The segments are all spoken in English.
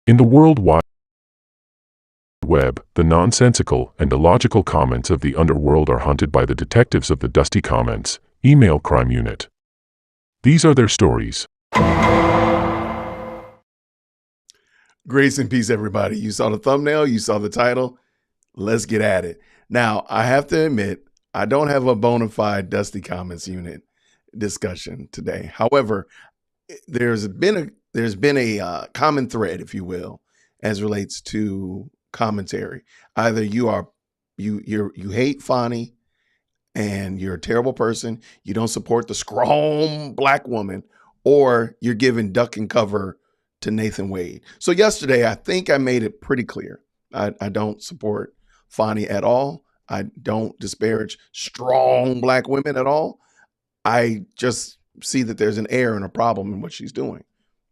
In the World Wide Web, the nonsensical and illogical comments of the underworld are hunted by the detectives of the Dusty Comments email crime unit. These are their stories. Grace and peace, everybody. You saw the thumbnail, you saw the title. Let's get at it. Now, I have to admit, I don't have a bona fide Dusty Comments unit discussion today. However, there's been a common thread, if you will, as relates to commentary. Either you hate Fonnie and you're a terrible person, you don't support the strong black woman, or you're giving duck and cover to Nathan Wade. So yesterday, I think I made it pretty clear. I don't support Fonnie at all. I don't disparage strong black women at all. I just see that there's an error and a problem in what she's doing.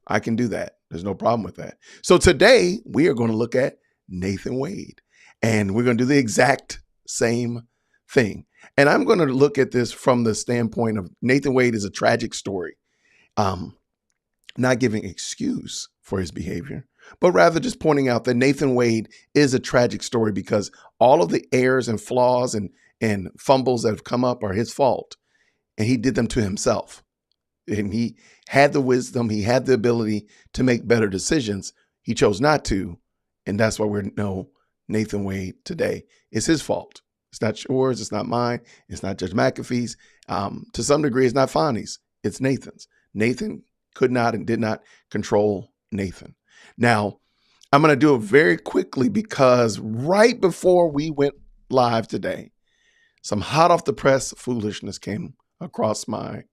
I can do that. There's no problem with that. So today we are going to look at Nathan Wade, and we're going to do the exact same thing. And I'm going to look at this from the standpoint of Nathan Wade is a tragic story. Not giving excuse for his behavior, but rather just pointing out that Nathan Wade is a tragic story because all of the errors and flaws and fumbles that have come up are his fault. And he did them to himself. And he had the wisdom, he had the ability to make better decisions. He chose not to. And that's why we know Nathan Wade today. It's his fault. It's not yours. It's not mine. It's not Judge McAfee's. To some degree, it's not Fonnie's. It's Nathan's. Nathan could not and did not control Nathan. Now, I'm going to do it very quickly because right before we went live today, some hot off the press foolishness came across my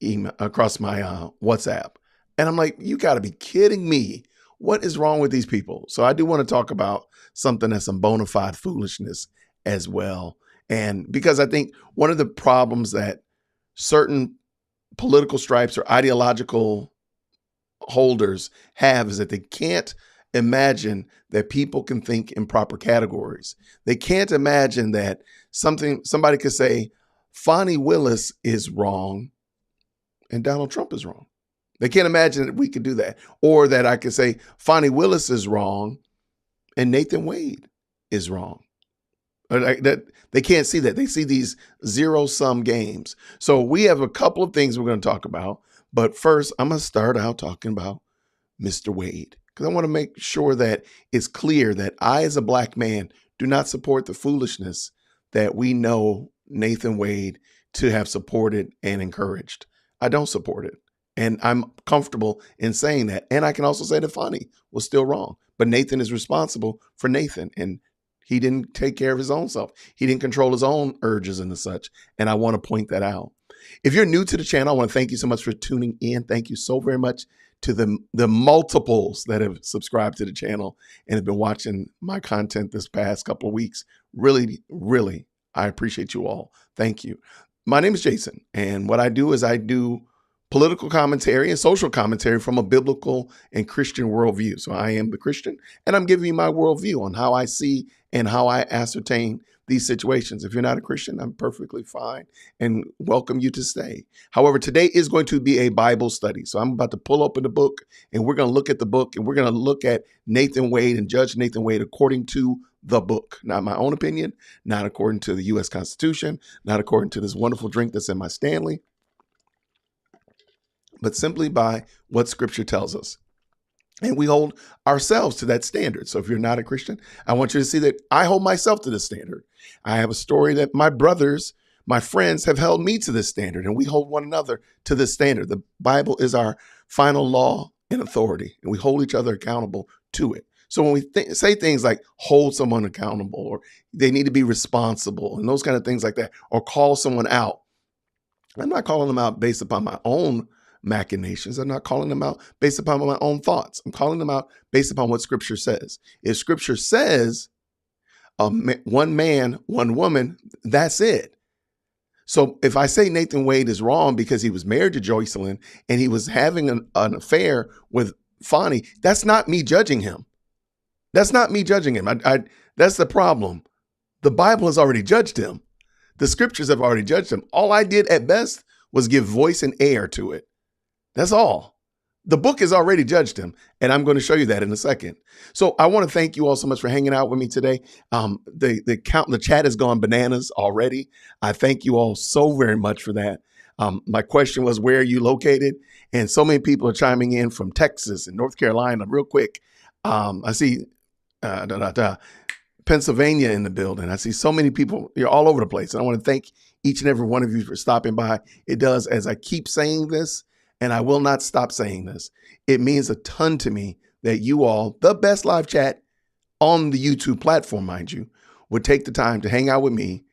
email, across my WhatsApp. And I'm like, you got to be kidding me. What is wrong with these people? So I do want to talk about something that's some bona fide foolishness as well. And because I think one of the problems that certain political stripes or ideological holders have is that they can't imagine that people can think in proper categories. They can't imagine that somebody could say Fonnie Willis is wrong and Donald Trump is wrong. They can't imagine that we could do that. Or that I could say Fonnie Willis is wrong and Nathan Wade is wrong. That they can't see that. They see these zero-sum games. So we have a couple of things we're going to talk about. But first, I'm going to start out talking about Mr. Wade, because I want to make sure that it's clear that I, as a black man, do not support the foolishness that we know Nathan Wade to have supported and encouraged. I don't support it. And I'm comfortable in saying that. And I can also say that Fonnie was still wrong. But Nathan is responsible for Nathan. And he didn't take care of his own self. He didn't control his own urges and the such. And I want to point that out. If you're new to the channel, I want to thank you so much for tuning in. Thank you so very much to the multiples that have subscribed to the channel and have been watching my content this past couple of weeks. Really, really, I appreciate you all. Thank you. My name is Jason, and what I do is I do political commentary and social commentary from a biblical and Christian worldview. So I am the Christian, and I'm giving you my worldview on how I see and how I ascertain these situations. If you're not a Christian, I'm perfectly fine and welcome you to stay. However, today is going to be a Bible study. So I'm about to pull open the book and we're going to look at the book and we're going to look at Nathan Wade and judge Nathan Wade according to the book. Not my own opinion, not according to the U.S. Constitution, not according to this wonderful drink that's in my Stanley, but simply by what Scripture tells us. And we hold ourselves to that standard. So if you're not a Christian, I want you to see that I hold myself to this standard. I have a story that my brothers, my friends have held me to this standard, and we hold one another to this standard. The Bible is our final law and authority, and we hold each other accountable to it. So when we say things like hold someone accountable, or they need to be responsible, and those kind of things like that, or call someone out, I'm not calling them out based upon my own machinations. I'm not calling them out based upon my own thoughts. I'm calling them out based upon what Scripture says. If Scripture says one man, one woman, that's it. So if I say Nathan Wade is wrong because he was married to Joycelyn and he was having an affair with Fonnie, that's not me judging him. That's not me judging him. That's the problem. The Bible has already judged him. The Scriptures have already judged him. All I did at best was give voice and air to it. That's all. The book has already judged him, and I'm going to show you that in a second. So I want to thank you all so much for hanging out with me today. The chat has gone bananas already. I thank you all so very much for that. My question was, where are you located? And so many people are chiming in from Texas and North Carolina. Real quick, I see Pennsylvania in the building. I see so many people. You're all over the place. And I want to thank each and every one of you for stopping by. It does, as I keep saying this, and I will not stop saying this, it means a ton to me that you all, the best live chat on the YouTube platform, mind you, would take the time to hang out with me,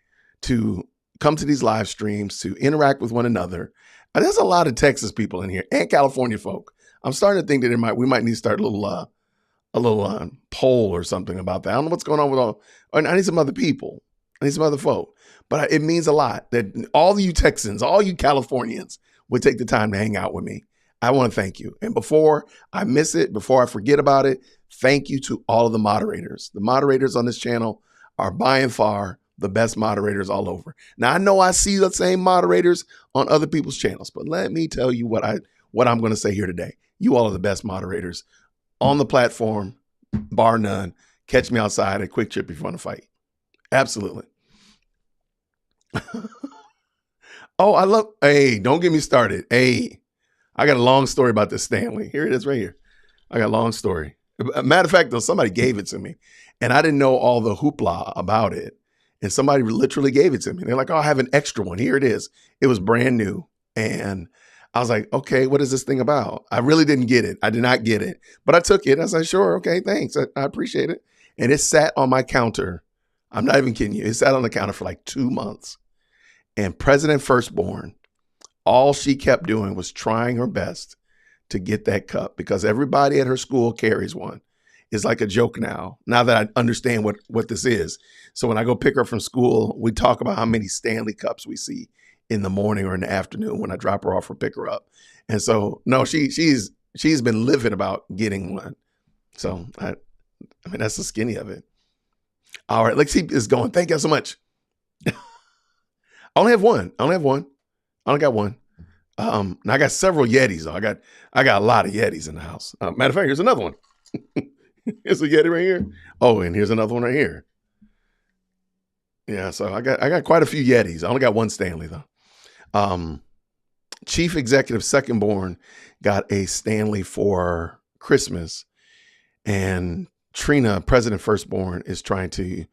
to come to these live streams, to interact with one another. And there's a lot of Texas people in here and California folk. I'm starting to think that we might need to start a little poll or something about that. I don't know what's going on with all. I need some other people. I need some other folk. But it means a lot that all you Texans, all you Californians would take the time to hang out with me. I want to thank you. And before I miss it, before I forget about it, thank you to all of the moderators. The moderators on this channel are by and far the best moderators all over. Now, I know I see the same moderators on other people's channels, but let me tell you what I'm going to say here today. You all are the best moderators on the platform, bar none. Catch me outside at Quick Trip if you want to fight. Absolutely. Hey, don't get me started. Hey, I got a long story about this Stanley. Here it is right here. I got a long story. Matter of fact, though, somebody gave it to me and I didn't know all the hoopla about it. And somebody literally gave it to me. They're like, oh, I have an extra one. Here it is. It was brand new. And I was like, okay, what is this thing about? I really didn't get it. I did not get it. But I took it. I was like, sure, okay, thanks. I appreciate it. And it sat on my counter. I'm not even kidding you. It sat on the counter for like 2 months. And President Firstborn, all she kept doing was trying her best to get that cup because everybody at her school carries one. It's like a joke now that I understand what this is. So when I go pick her from school, we talk about how many Stanley cups we see in the morning or in the afternoon when I drop her off or pick her up. And so, no, she's been living about getting one. So, I mean, that's the skinny of it. All right, let's keep this going. Thank you so much. I only have one. I only got one. Now I got several Yetis though. I got a lot of Yetis in the house. Matter of fact, here's another one. Here's a Yeti right here. Oh, and here's another one right here. Yeah, so I got quite a few Yetis. I only got one Stanley though. Chief Executive Second Born got a Stanley for Christmas, and Trina, President Firstborn, is trying to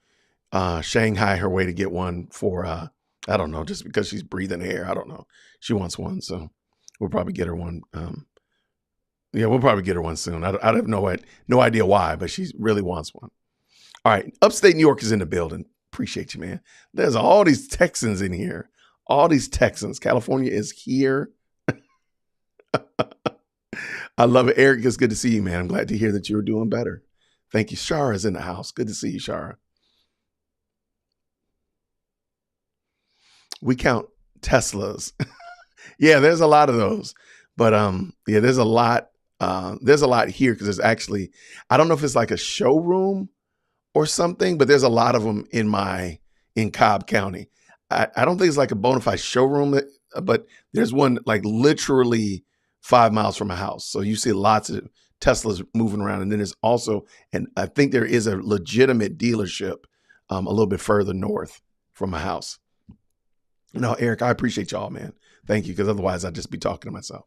Shanghai her way to get one for I don't know, just because she's breathing air. I don't know. She wants one, so we'll probably get her one. We'll probably get her one soon. I have no idea why, but she really wants one. All right, upstate New York is in the building. Appreciate you, man. There's all these Texans in here. All these Texans. California is here. I love it. Eric, it's good to see you, man. I'm glad to hear that you're doing better. Thank you. Shara's in the house. Good to see you, Shara. We count Teslas. Yeah, there's a lot of those. But yeah, there's a lot here because there's actually, I don't know if it's like a showroom or something, but there's a lot of them in Cobb County. I don't think it's like a bona fide showroom, but there's one like literally 5 miles from my house. So you see lots of Teslas moving around. And then there's also, and I think there is a legitimate dealership a little bit further north from my house. No, Eric, I appreciate y'all, man. Thank you, because otherwise I'd just be talking to myself.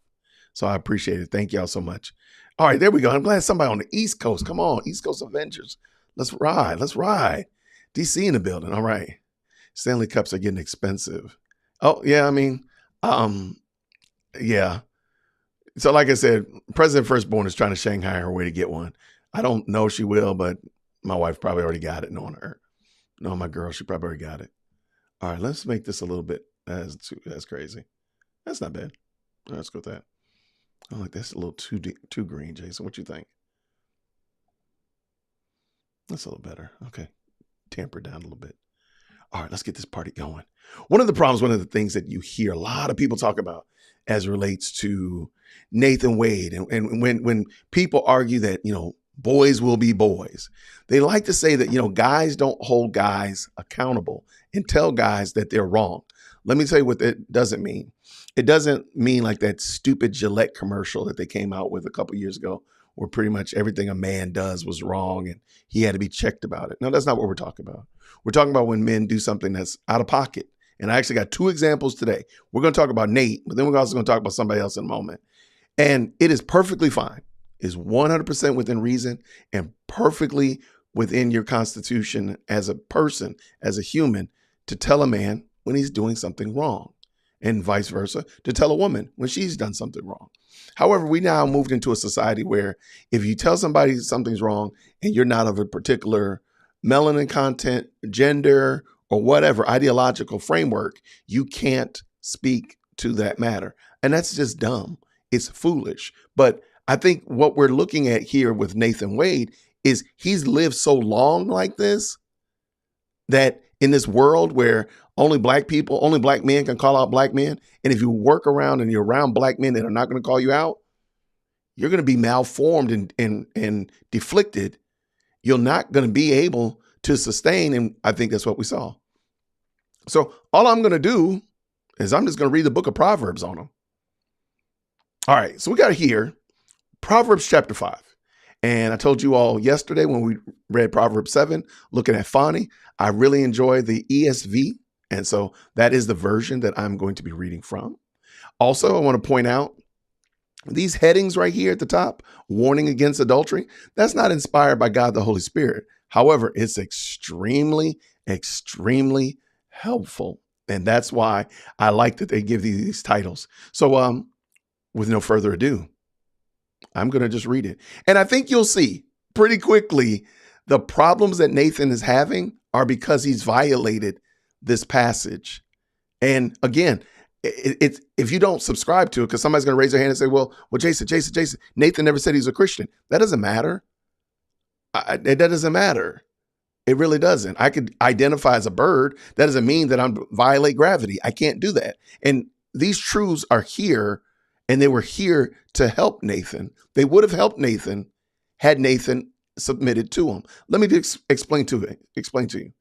So I appreciate it. Thank y'all so much. All right, there we go. I'm glad somebody on the East Coast. Come on, East Coast Avengers. Let's ride. Let's ride. DC in the building. All right. Stanley Cups are getting expensive. Oh, yeah, I mean, yeah. So like I said, President Firstborn is trying to Shanghai her way to get one. I don't know if she will, but my wife probably already got it, knowing her. Knowing my girl, she probably already got it. All right, let's make this a little bit, that's crazy. That's not bad. All right, let's go with that. Oh, like that's a little too green, Jason. What you think? That's a little better. Okay, tamper it down a little bit. All right, let's get this party going. One of the things that you hear a lot of people talk about as relates to Nathan Wade, and when people argue that, boys will be boys, they like to say that, guys don't hold guys accountable and tell guys that they're wrong. Let me tell you what that doesn't mean. It doesn't mean like that stupid Gillette commercial that they came out with a couple years ago, where pretty much everything a man does was wrong and he had to be checked about it. No, that's not what we're talking about. We're talking about when men do something that's out of pocket. And I actually got 2 examples today. We're going to talk about Nate, but then we're also going to talk about somebody else in a moment. And it is perfectly fine. It's 100% within reason and perfectly within your constitution as a person, as a human, to tell a man when he's doing something wrong, and vice versa, to tell a woman when she's done something wrong. However, we now moved into a society where if you tell somebody something's wrong and you're not of a particular melanin content, gender, or whatever ideological framework, you can't speak to that matter. And that's just dumb. It's foolish. But I think what we're looking at here with Nathan Wade is he's lived so long like this that in this world where only black men can call out black men. And if you work around and you're around black men that are not going to call you out, you're going to be malformed and deflected. You're not going to be able to sustain. And I think that's what we saw. So all I'm going to do is I'm just going to read the book of Proverbs on them. All right. So we got here Proverbs chapter 5. And I told you all yesterday when we read Proverbs 7, looking at Fani, I really enjoy the ESV. And so that is the version that I'm going to be reading from. Also, I want to point out these headings right here at the top, warning against adultery, that's not inspired by God the Holy Spirit. However, it's extremely, extremely helpful. And that's why I like that they give these titles. So with no further ado, I'm going to just read it. And I think you'll see pretty quickly the problems that Nathan is having are because he's violated this passage. And again, it's if you don't subscribe to it, because somebody's going to raise their hand and say, well, Jason, Nathan never said he's a Christian. That doesn't matter. That doesn't matter. It really doesn't. I could identify as a bird. That doesn't mean that I'm violate gravity. I can't do that. And these truths are here, and they were here to help Nathan. They would have helped Nathan had Nathan submitted to him. Let me just explain to you.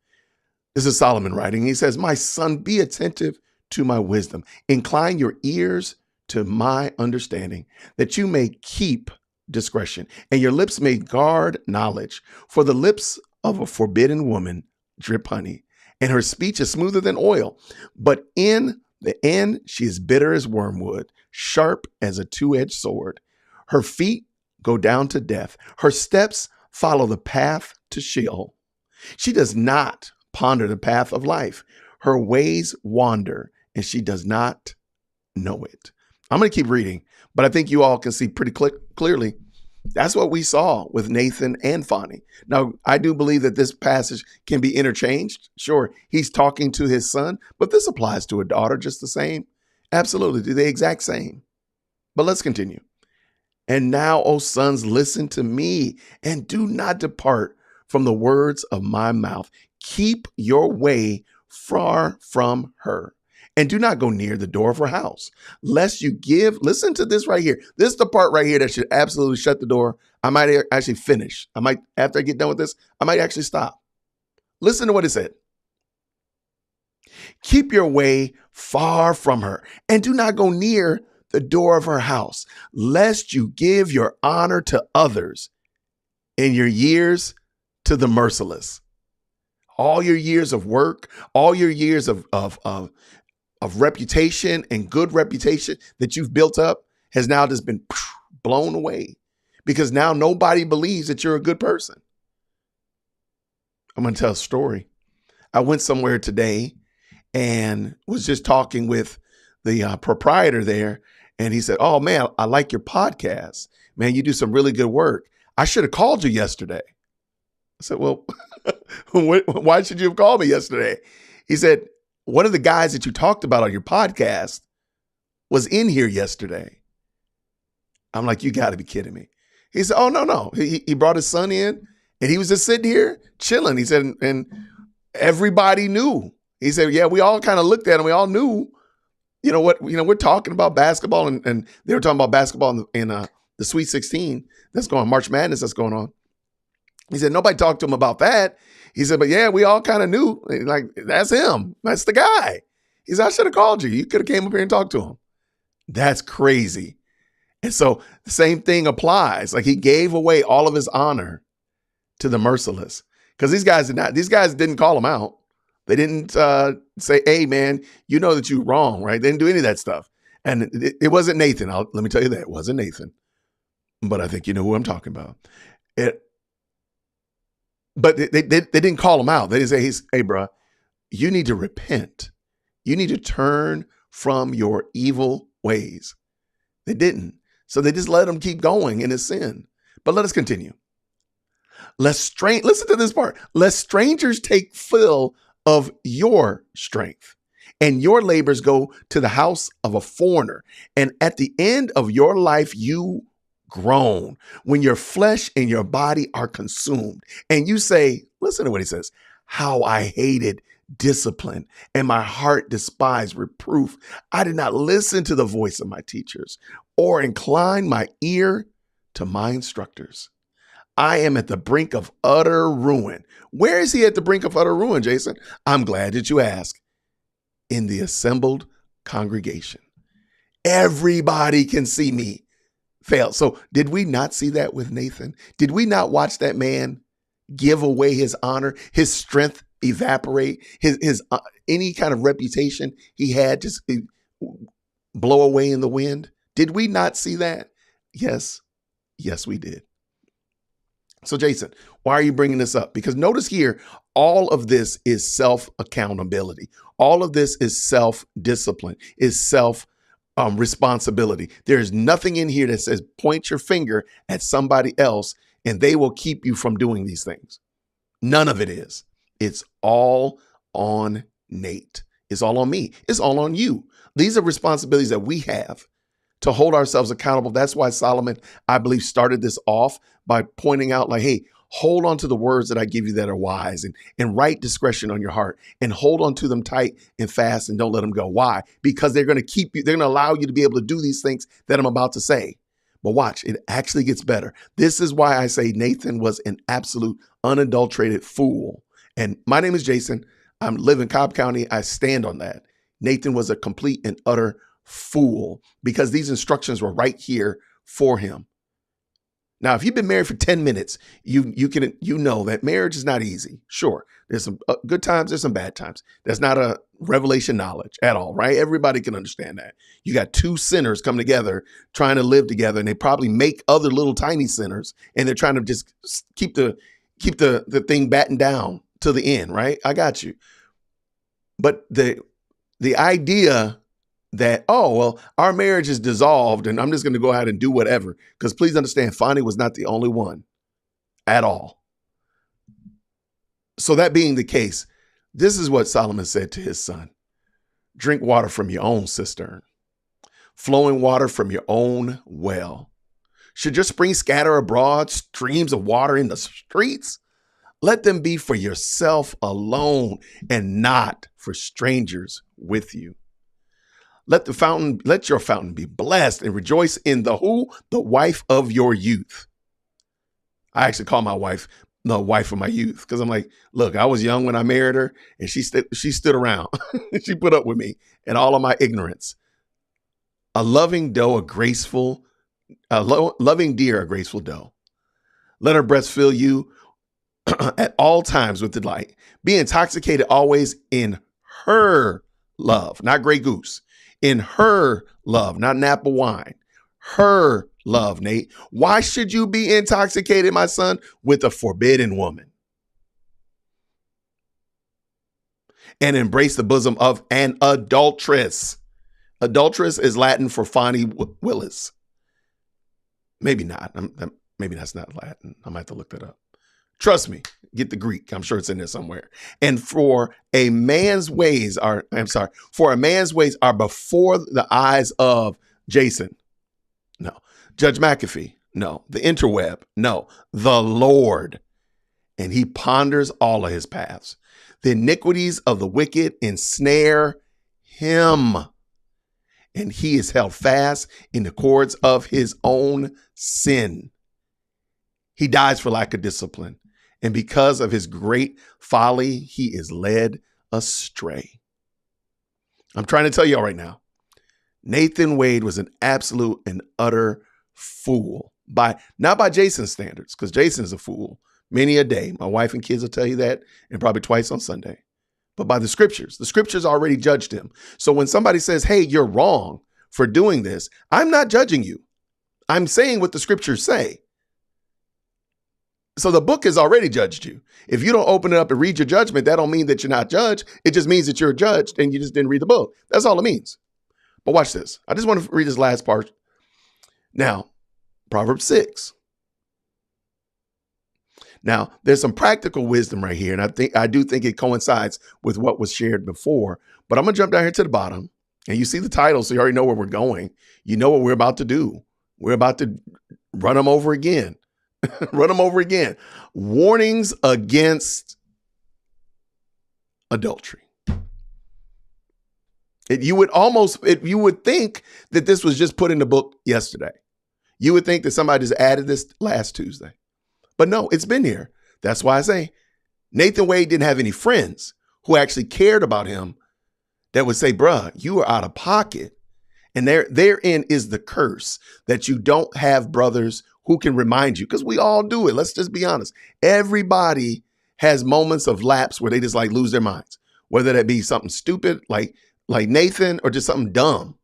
This is Solomon writing. He says, my son, be attentive to my wisdom. Incline your ears to my understanding, that you may keep discretion, and your lips may guard knowledge. For the lips of a forbidden woman drip honey, and her speech is smoother than oil. But in the end, she is bitter as wormwood, sharp as a two-edged sword. Her feet go down to death. Her steps follow the path to Sheol. She does not ponder the path of life. Her ways wander, and she does not know it. I'm going to keep reading, but I think you all can see pretty clearly that's what we saw with Nathan and Fani. Now, I do believe that this passage can be interchanged. Sure, he's talking to his son, but this applies to a daughter just the same. Absolutely, the exact same. But let's continue. And now, O sons, listen to me and do not depart from the words of my mouth. Keep your way far from her, and do not go near the door of her house, lest you give. Listen to this right here. This is the part right here that should absolutely shut the door. I might actually finish. After I get done with this, I might actually stop. Listen to what it said. Keep your way far from her, and do not go near the door of her house, lest you give your honor to others and your years to the merciless. All your years of work, all your years of reputation and good reputation that you've built up has now just been blown away, because now nobody believes that you're a good person. I'm going to tell a story. I went somewhere today and was just talking with the proprietor there. And he said, oh, man, I like your podcast. Man, you do some really good work. I should have called you yesterday. I said, well, why should you have called me yesterday? He said, one of the guys that you talked about on your podcast was in here yesterday. I'm like, you got to be kidding me. He said, oh, no. He brought his son in and he was just sitting here chilling. He said, and everybody knew. He said, yeah, we all kind of looked at him. We all knew, we're talking about basketball and they were talking about basketball in the Sweet 16 that's going on, March Madness that's going on. He said, nobody talked to him about that. He said, but yeah, we all kind of knew, like, that's him. That's the guy. He said, I should have called you. You could have came up here and talked to him. That's crazy. And so the same thing applies. Like he gave away all of his honor to the merciless, because these guys didn't call him out. They didn't say, hey, man, you know that you're wrong, right? They didn't do any of that stuff. And it wasn't Nathan. Let me tell you that. It wasn't Nathan. But I think you know who I'm talking about. But they didn't call him out. They didn't say, hey, bro, you need to repent. You need to turn from your evil ways. They didn't. So they just let him keep going in his sin. But let us continue. Listen to this part. Lest strangers take fill of your strength, and your labors go to the house of a foreigner. And at the end of your life, you groan when your flesh and your body are consumed. And you say, listen to what he says, how I hated discipline and my heart despised reproof. I did not listen to the voice of my teachers or incline my ear to my instructors. I am at the brink of utter ruin. Where is he at the brink of utter ruin, Jason? I'm glad that you ask. In the assembled congregation. Everybody can see me fail. So did we not see that with Nathan? Did we not watch that man give away his honor, his strength evaporate, his any kind of reputation he had just blow away in the wind? Did we not see that? Yes, we did. So Jason, why are you bringing this up? Because notice here, all of this is self-accountability. All of this is self-discipline, is self-responsibility. There's nothing in here that says point your finger at somebody else and they will keep you from doing these things. None of it is. It's all on Nate. It's all on me. It's all on you. These are responsibilities that we have to hold ourselves accountable. That's why Solomon, I believe, started this off by pointing out like, hey, hold on to the words that I give you that are wise and write discretion on your heart and hold on to them tight and fast and don't let them go. Why? Because they're going to keep you, they're going to allow you to be able to do these things that I'm about to say. But watch, it actually gets better. This is why I say Nathan was an absolute unadulterated fool. And my name is Jason. I live in Cobb County. I stand on that. Nathan was a complete and utter fool because these instructions were right here for him. Now, if you've been married for 10 minutes, you know that marriage is not easy. Sure, there's some good times, there's some bad times. That's not a revelation knowledge at all, right? Everybody can understand that. You got two sinners come together trying to live together, and they probably make other little tiny sinners, and they're trying to just keep the thing battened down to the end, right? I got you. But the idea that, oh, well, our marriage is dissolved and I'm just going to go out and do whatever. Because please understand, Fonnie was not the only one at all. So that being the case, this is what Solomon said to his son. Drink water from your own cistern, flowing water from your own well. Should your springs scatter abroad streams of water in the streets? Let them be for yourself alone and not for strangers with you. Let your fountain be blessed and rejoice in the who? The wife of your youth. I actually call my wife the wife of my youth because I'm like, look, I was young when I married her and she stood around. She put up with me and all of my ignorance. A loving doe, loving deer, a graceful doe. Let her breast fill you at all times with delight. Be intoxicated always in her love, not Grey Goose. In her love, not Napa wine. Her love, Nate. Why should you be intoxicated, my son, with a forbidden woman? And embrace the bosom of an adulteress. Adulteress is Latin for Fonnie Willis. Maybe not. Maybe that's not Latin. I might have to look that up. Trust me, get the Greek. I'm sure it's in there somewhere. And for a man's ways are before the eyes of Jason. No. Judge McAfee. No. The interweb. No. The Lord. And he ponders all of his paths. The iniquities of the wicked ensnare him. And he is held fast in the cords of his own sin. He dies for lack of discipline. And because of his great folly, he is led astray. I'm trying to tell y'all right now, Nathan Wade was an absolute and utter fool, not by Jason's standards, because Jason's a fool many a day. My wife and kids will tell you that, and probably twice on Sunday. But by the scriptures. The scriptures already judged him. So when somebody says, hey, you're wrong for doing this, I'm not judging you. I'm saying what the scriptures say. So the book has already judged you. If you don't open it up and read your judgment, that don't mean that you're not judged. It just means that you're judged and you just didn't read the book. That's all it means. But watch this. I just want to read this last part. Now, Proverbs 6. Now, there's some practical wisdom right here, and I do think it coincides with what was shared before. But I'm going to jump down here to the bottom, and you see the title, so you already know where we're going. You know what we're about to do. We're about to run them over again. Run them over again. Warnings against adultery. You would think that this was just put in the book yesterday. You would think that somebody just added this last Tuesday. But no, it's been here. That's why I say Nathan Wade didn't have any friends who actually cared about him that would say, bruh, you are out of pocket. And therein is the curse, that you don't have brothers who can remind you, because we all do it. Let's just be honest. Everybody has moments of lapse where they just like lose their minds, whether that be something stupid like Nathan or just something dumb.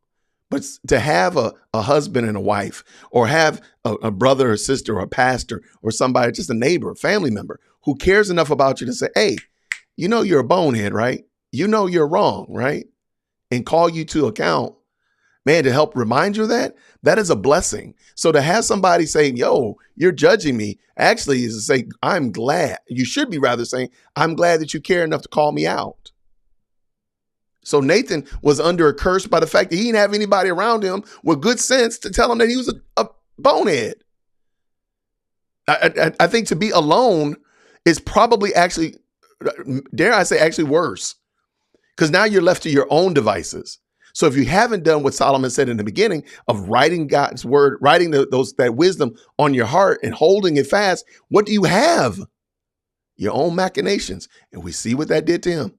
But to have a husband and a wife, or have a brother or sister or a pastor or somebody, just a neighbor, a family member who cares enough about you to say, hey, you know you're a bonehead, right? You know you're wrong, right? And call you to account. Man, to help remind you of that is a blessing. So to have somebody saying, yo, you're judging me, actually is to say, I'm glad. You should be rather saying, I'm glad that you care enough to call me out. So Nathan was under a curse by the fact that he didn't have anybody around him with good sense to tell him that he was a bonehead. I think to be alone is probably actually, dare I say, actually worse. Because now you're left to your own devices. So if you haven't done what Solomon said in the beginning of writing God's word, writing that wisdom on your heart and holding it fast, what do you have? Your own machinations. And we see what that did to him.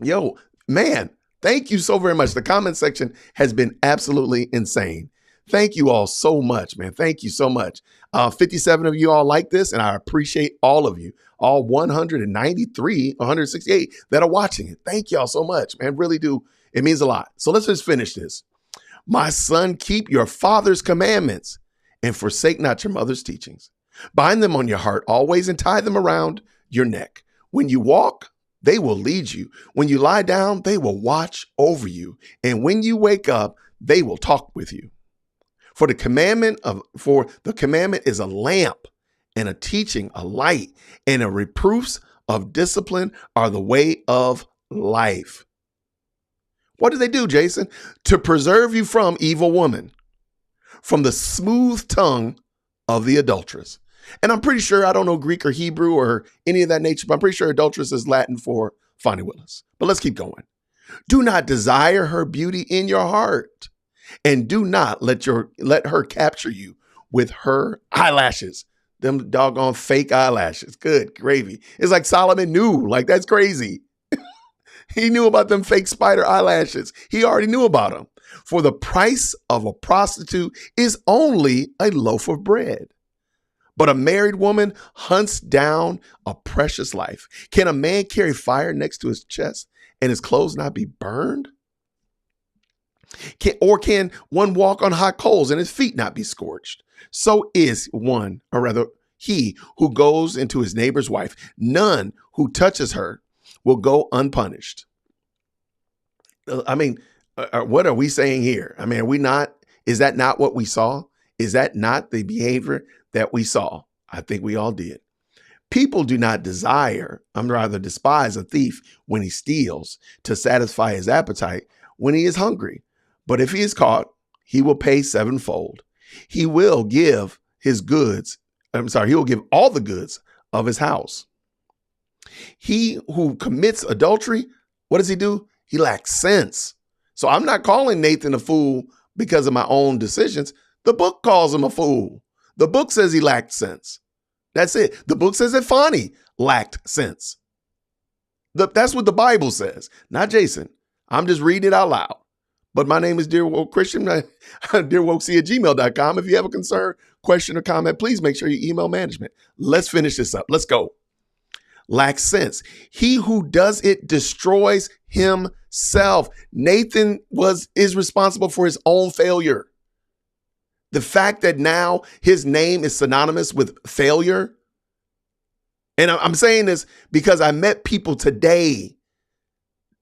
Yo, man, thank you so very much. The comment section has been absolutely insane. Thank you all so much, man. Thank you so much. 57 of you all like this, and I appreciate all of you, all 193, 168 that are watching it. Thank y'all so much, man. Really do. It means a lot. So let's just finish this. My son, keep your father's commandments and forsake not your mother's teachings. Bind them on your heart always and tie them around your neck. When you walk, they will lead you. When you lie down, they will watch over you. And when you wake up, they will talk with you. For the commandment is a lamp, and a teaching, a light, and a reproofs of discipline are the way of life. What do they do, Jason? To preserve you from evil woman, from the smooth tongue of the adulteress. And I'm pretty sure, I don't know Greek or Hebrew or any of that nature, but I'm pretty sure adulteress is Latin for Fonnie Willis. But let's keep going. Do not desire her beauty in your heart, and do not let her capture you with her eyelashes. Them doggone fake eyelashes. Good gravy. It's like Solomon knew. Like, that's crazy. He knew about them fake spider eyelashes. He already knew about them. For the price of a prostitute is only a loaf of bread. But a married woman hunts down a precious life. Can a man carry fire next to his chest and his clothes not be burned? Can one walk on hot coals and his feet not be scorched? So is one, or rather he who goes into his neighbor's wife. None who touches her will go unpunished. I mean, what are we saying here? I mean, is that not what we saw? Is that not the behavior that we saw? I think we all did. People do not despise a thief when he steals to satisfy his appetite when he is hungry. But if he is caught, he will pay sevenfold. He will give he will give all the goods of his house. He who commits adultery, what does he do? He lacks sense. So I'm not calling Nathan a fool because of my own decisions. The book calls him a fool. The book says he lacked sense. That's it. The book says that Fonnie lacked sense. That's what the Bible says, not Jason. I'm just reading it out loud. But my name is Dear Woke Christian, dearwokec@gmail.com. If you have a concern, question, or comment, please make sure you email management. Let's finish this up. Let's go. Lacks sense. He who does it destroys himself. Nathan is responsible for his own failure. The fact that now his name is synonymous with failure. And I'm saying this because I met people today,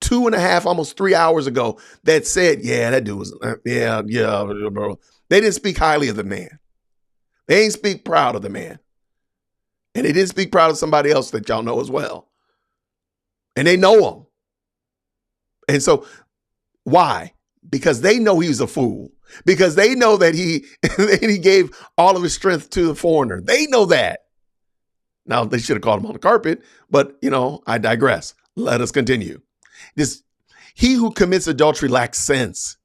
2.5, almost 3 hours ago, that said, yeah, that dude was, yeah, bro. They didn't speak highly of the man. They ain't speak proud of the man. And they didn't speak proud of somebody else that y'all know as well. And they know him. And so why? Because they know he was a fool. Because they know that he gave all of his strength to the foreigner. They know that. Now, they should have called him on the carpet, but, I digress. Let us continue. He who commits adultery lacks sense.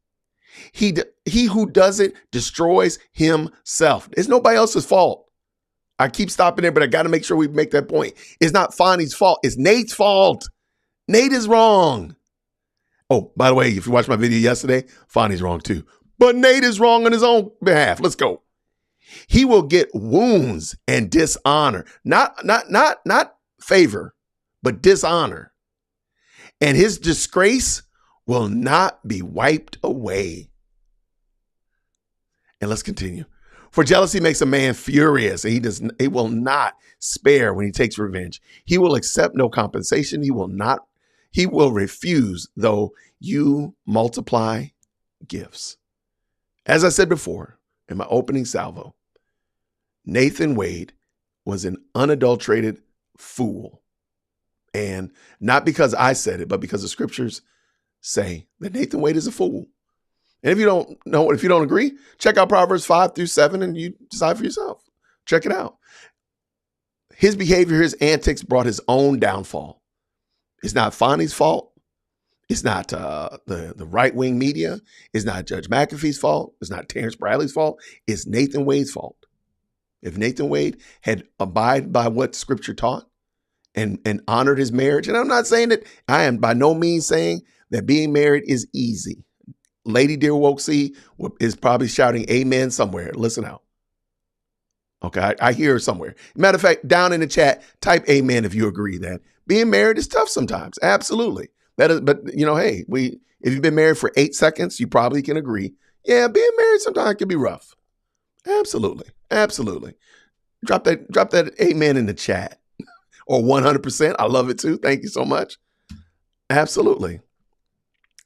He who does it destroys himself. It's nobody else's fault. I keep stopping there, but I got to make sure we make that point. It's not Fonny's fault. It's Nate's fault. Nate is wrong. Oh, by the way, if you watched my video yesterday, Fonny's wrong too. But Nate is wrong on his own behalf. Let's go. He will get wounds and dishonor. Not favor, but dishonor. And his disgrace will not be wiped away. And let's continue. For jealousy makes a man furious, and he will not spare when he takes revenge. He will accept no compensation. He will refuse, though you multiply gifts. As I said before in my opening salvo, Nathan Wade was an unadulterated fool. And not because I said it, but because the scriptures say that Nathan Wade is a fool. And if you don't agree, check out Proverbs 5-7 and you decide for yourself. Check it out. His behavior, his antics brought his own downfall. It's not Fonny's fault. It's not the right-wing media. It's not Judge McAfee's fault. It's not Terrence Bradley's fault. It's Nathan Wade's fault. If Nathan Wade had abided by what scripture taught and honored his marriage, and I'm not saying that, I am by no means saying that being married is easy. Lady Dear Woke C is probably shouting amen somewhere. Listen out. Okay, I hear her somewhere. Matter of fact, down in the chat, type amen if you agree that being married is tough sometimes. Absolutely. But hey, if you've been married for 8 seconds, you probably can agree. Yeah, being married sometimes can be rough. Absolutely. Absolutely. Drop that amen in the chat. Or 100%. I love it too. Thank you so much. Absolutely.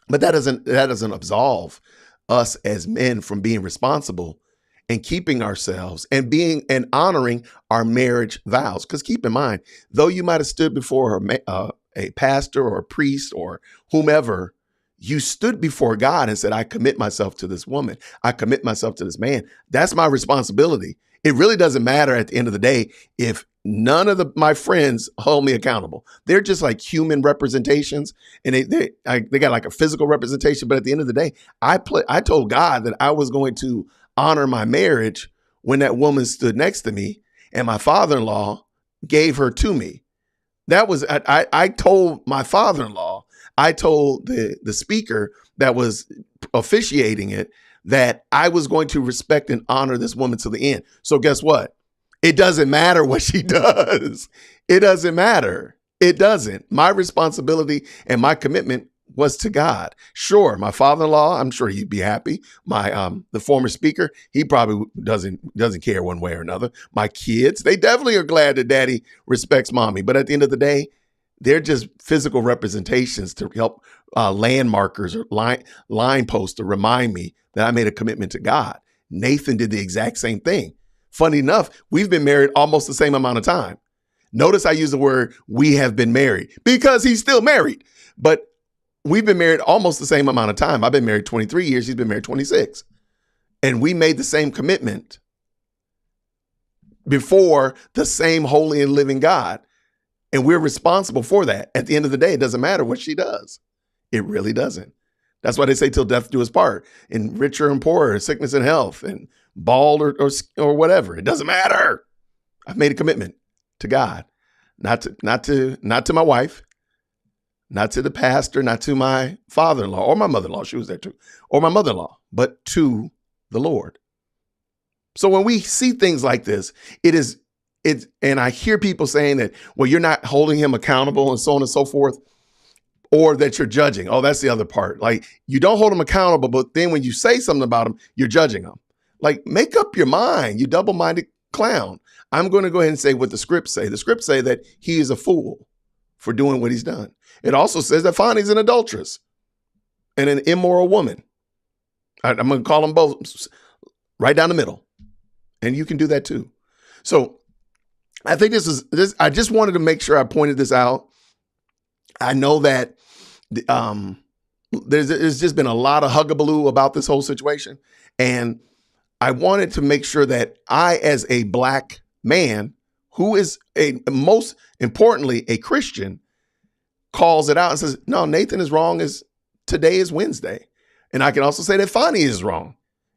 But that doesn't absolve us as men from being responsible and keeping ourselves and honoring our marriage vows. Because keep in mind, though you might have stood before a pastor or a priest or whomever, you stood before God and said, I commit myself to this woman. I commit myself to this man. That's my responsibility. It really doesn't matter at the end of the day if none of my friends hold me accountable. They're just like human representations, and they got like a physical representation. But at the end of the day, I told God that I was going to honor my marriage when that woman stood next to me, and my father-in-law gave her to me. That was I told my father-in-law. I told the speaker that was officiating it that I was going to respect and honor this woman to the end. So guess what? It doesn't matter what she does. It doesn't matter. It doesn't. My responsibility and my commitment was to God. Sure, my father-in-law, I'm sure he'd be happy. My the former speaker, he probably doesn't care one way or another. My kids, they definitely are glad that daddy respects mommy. But at the end of the day, they're just physical representations to help landmarkers or line posts to remind me that I made a commitment to God. Nathan did the exact same thing. Funny enough, we've been married almost the same amount of time. Notice I use the word we have been married because he's still married. But we've been married almost the same amount of time. I've been married 23 years. He's been married 26. And we made the same commitment before the same holy and living God. And we're responsible for that. At the end of the day, it doesn't matter what she does. It really doesn't. That's why they say till death do us part, in richer and poorer, sickness and health, and bald or whatever. It doesn't matter. I've made a commitment to God, not to my wife, not to the pastor, not to my father-in-law or my mother-in-law. She was there too, or my mother-in-law, but to the Lord. So when we see things like this, and I hear people saying that, well, you're not holding him accountable and so on and so forth, or that you're judging. Oh, that's the other part. Like, you don't hold him accountable, but then when you say something about him, you're judging him. Like, make up your mind, you double-minded clown. I'm going to go ahead and say what the scripts say. The scripts say that he is a fool for doing what he's done. It also says that Fonnie's an adulteress and an immoral woman. I'm going to call them both right down the middle. And you can do that too. So I think this. I just wanted to make sure I pointed this out. I know that there's just been a lot of hugabaloo about this whole situation. And I wanted to make sure that I, as a Black man who is most importantly a Christian, calls it out and says, no, Nathan is wrong as today is Wednesday. And I can also say that Fonnie is wrong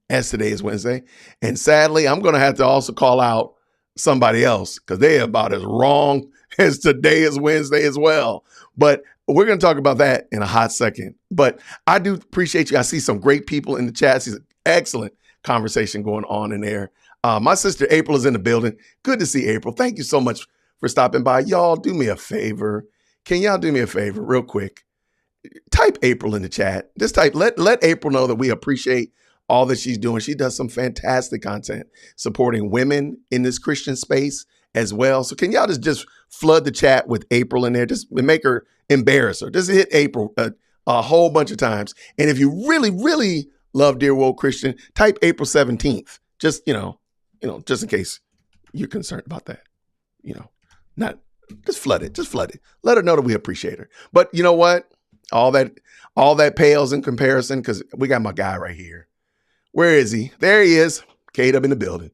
as today is Wednesday. And sadly, I'm going to have to also call out somebody else because they're about as wrong as today is Wednesday as well. But we're going to talk about that in a hot second. But I do appreciate you. I see some great people in the chat. It's an excellent conversation going on in there. My sister April is in the building. Good to see April. Thank you so much for stopping by. Y'all do me a favor. Can y'all do me a favor real quick? Type April in the chat. Just type, let April know that we appreciate all that she's doing. She does some fantastic content supporting women in this Christian space as well. So can y'all just flood the chat with April in there? Just make her, embarrass her. Just hit April a whole bunch of times. And if you really, really love Dear Woke Christian, type April 17th. Just, just in case you're concerned about that. Just flood it. Just flood it. Let her know that we appreciate her. But you know what? All that pales in comparison because we got my guy right here. Where is he? There he is. Kate up in the building.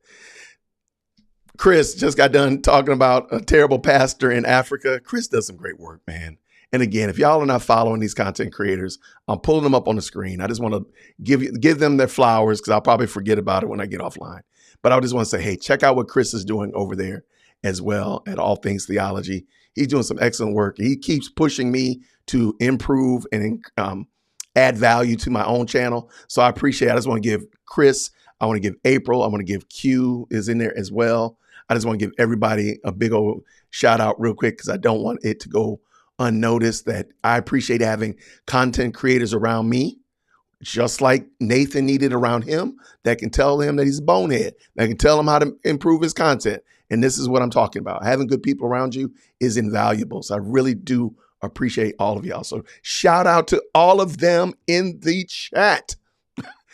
Chris just got done talking about a terrible pastor in Africa. Chris does some great work, man. And again, if y'all are not following these content creators, I'm pulling them up on the screen. I just want to give them their flowers because I'll probably forget about it when I get offline. But I just want to say, hey, check out what Chris is doing over there as well at All Things Theology. He's doing some excellent work. He keeps pushing me to improve and add value to my own channel. So I appreciate it. I just want to give Chris, I want to give April, I want to give Q is in there as well. I just want to give everybody a big old shout out real quick because I don't want it to go unnoticed that I appreciate having content creators around me, just like Nathan needed around him, that can tell him that he's a bonehead, that can tell him how to improve his content. And this is what I'm talking about. Having good people around you is invaluable. So I really do appreciate all of y'all. So shout out to all of them in the chat.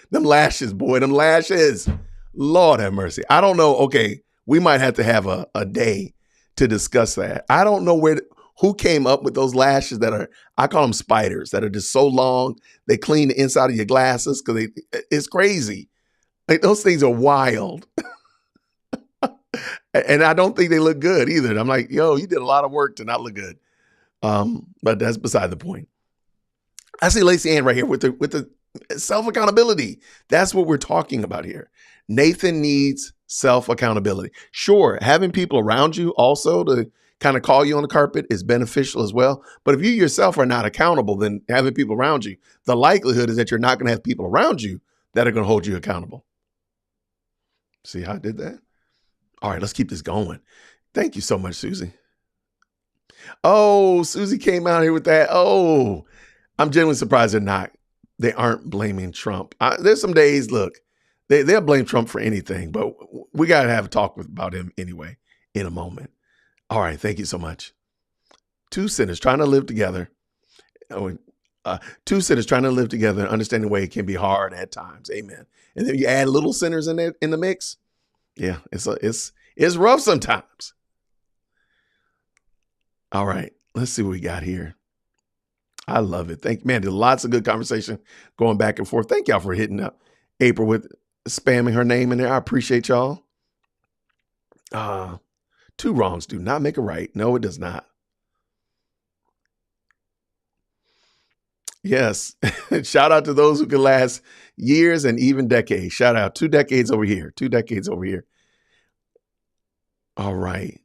Them lashes, boy, them lashes. Lord have mercy. I don't know. Okay, we might have to have a day to discuss that. I don't know who came up with those lashes that are, I call them spiders, that are just so long. They clean the inside of your glasses because it's crazy. Like, those things are wild. And I don't think they look good either. And I'm like, yo, you did a lot of work to not look good. But that's beside the point. I see Lacey Ann right here with the self-accountability. That's what we're talking about here. Nathan needs self-accountability. Sure, having people around you also to kind of call you on the carpet is beneficial as well. But if you yourself are not accountable, then having people around you, the likelihood is that you're not going to have people around you that are going to hold you accountable. See how I did that? All right, let's keep this going. Thank you so much, Susie. Oh, Susie came out here with that. Oh, I'm genuinely surprised they aren't blaming Trump. There's some days, look, they'll blame Trump for anything, but we got to have a talk about him anyway in a moment. All right, thank you so much. Two sinners trying to live together. Two sinners trying to live together and understand the way it can be hard at times. Amen. And then you add little sinners in there in the mix. Yeah, it's rough sometimes. All right, let's see what we got here. I love it. There's lots of good conversation going back and forth. Thank y'all for hitting up April with spamming her name in there. I appreciate y'all. Two wrongs do not make a right. No, it does not. Yes. Shout out to those who can last years and even decades. Shout out 2 decades over here. 2 decades over here. All right.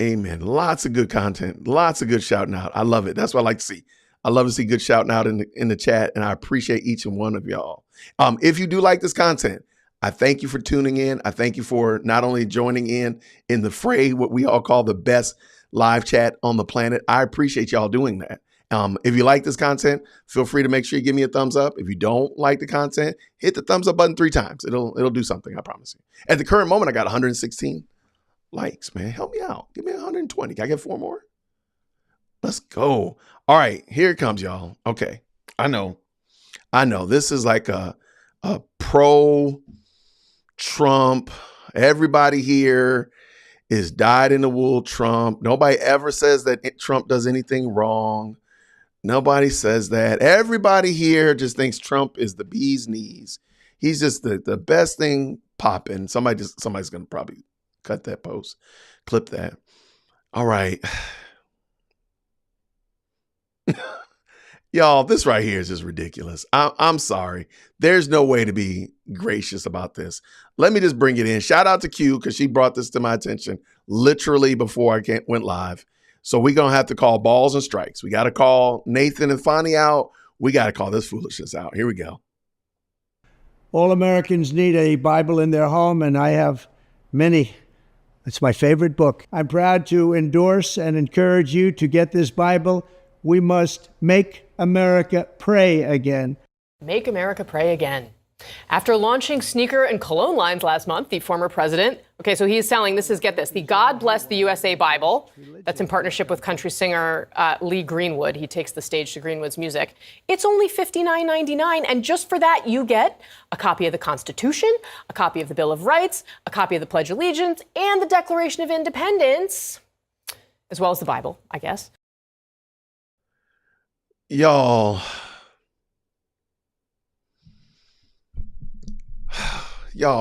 Amen. Lots of good content. Lots of good shouting out. I love it. That's what I like to see. I love to see good shouting out in the chat, and I appreciate each and one of y'all. If you do like this content, I thank you for tuning in. I thank you for not only joining in the fray, what we all call the best live chat on the planet. I appreciate y'all doing that. If you like this content, feel free to make sure you give me a thumbs up. If you don't like the content, hit the thumbs up button 3 times. It'll do something, I promise you. At the current moment, I got 116 likes, man. Help me out. Give me 120. Can I get 4 more? Let's go. All right, here it comes, y'all. Okay. I know. This is like a pro Trump. Everybody here is dyed in the wool Trump. Nobody ever says that Trump does anything wrong. Nobody says that. Everybody here just thinks Trump is the bee's knees. He's just the best thing popping. Somebody's going to probably cut that post, clip that. All right. Y'all, this right here is just ridiculous. I'm sorry. There's no way to be gracious about this. Let me just bring it in. Shout out to Q because she brought this to my attention literally before I went live. So we're going to have to call balls and strikes. We got to call Nathan and Fonnie out. We got to call this foolishness out. Here we go. All Americans need a Bible in their home, and I have many. It's my favorite book. I'm proud to endorse and encourage you to get this Bible. We must make America pray again. Make America pray again. After launching sneaker and cologne lines last month, the former president, so he's selling, get this, the God Bless the USA Bible. That's in partnership with country singer Lee Greenwood. He takes the stage to Greenwood's music. It's only $59.99, and just for that, you get a copy of the Constitution, a copy of the Bill of Rights, a copy of the Pledge of Allegiance, and the Declaration of Independence, as well as the Bible, I guess. Y'all,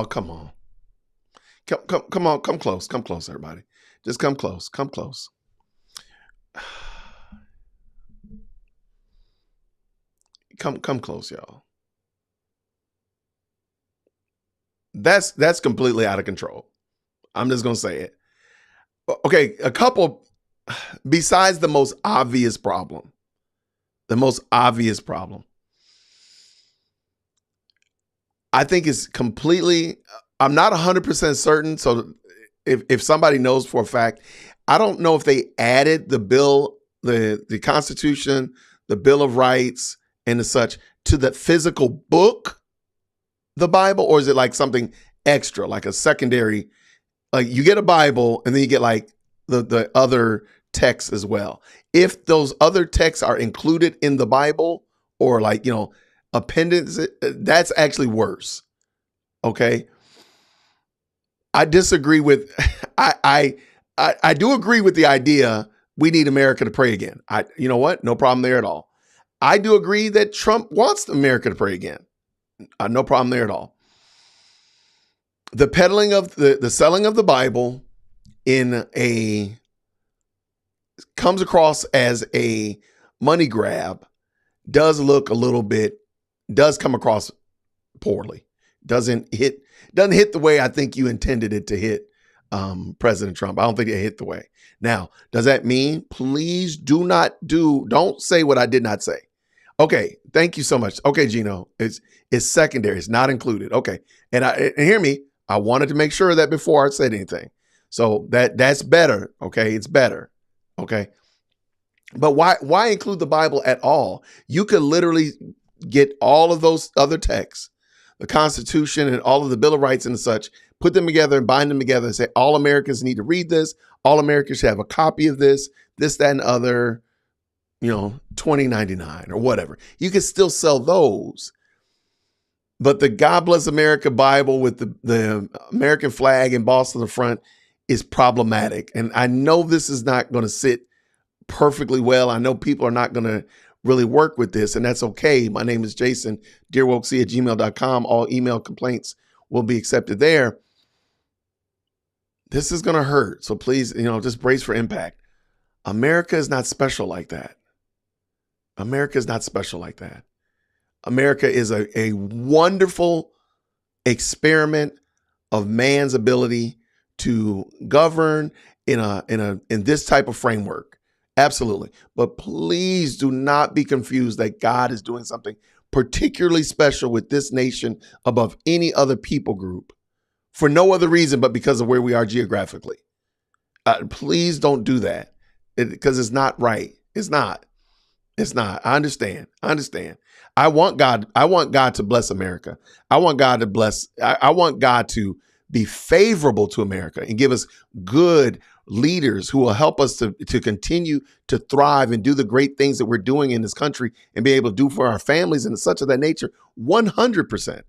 come on. Come on, come close, everybody. Just come close. Come close, y'all. That's completely out of control. I'm just gonna say it. Okay, a couple, besides the most obvious problem. I think it's completely, I'm not 100% certain. So if somebody knows for a fact, I don't know if they added the bill, the Constitution, the Bill of Rights and the such to the physical book, the Bible, or is it like something extra, like a secondary, like you get a Bible and then you get like the other texts as well. If those other texts are included in the Bible or like, appendices, that's actually worse. Okay. I disagree with, I do agree with the idea we need America to pray again. You know what? No problem there at all. I do agree that Trump wants America to pray again. No problem there at all. The peddling of the selling of the Bible comes across as a money grab does come across poorly. Doesn't hit the way I think you intended it to hit President Trump. I don't think it hit the way. Now, does that mean please don't say what I did not say? Okay, thank you so much. Okay, Gino, it's secondary. It's not included. Okay, and hear me. I wanted to make sure that before I said anything. So that's better. Okay, it's better. Okay, but why include the Bible at all? You could literally get all of those other texts, the Constitution and all of the Bill of Rights and such, put them together and bind them together and say all Americans need to read this. All Americans should have a copy of this, that, and other, $20.99 or whatever. You can still sell those. But the God Bless America Bible with the American flag embossed on the front is problematic. And I know this is not going to sit perfectly well. I know people are not going to really work with this, and that's okay. My name is Jason, dearwokec@gmail.com. All email complaints will be accepted there. This is going to hurt. So please, just brace for impact. America is not special like that. America is not special like that. America is a wonderful experiment of man's ability to govern in this type of framework. Absolutely. But please do not be confused that God is doing something particularly special with this nation above any other people group for no other reason but because of where we are geographically. Please don't do that because it's not right. It's not. It's not. I understand. I want God to bless America. I want God to bless. I want God to be favorable to America and give us good leaders who will help us to continue to thrive and do the great things that we're doing in this country and be able to do for our families and such of that nature. 100%.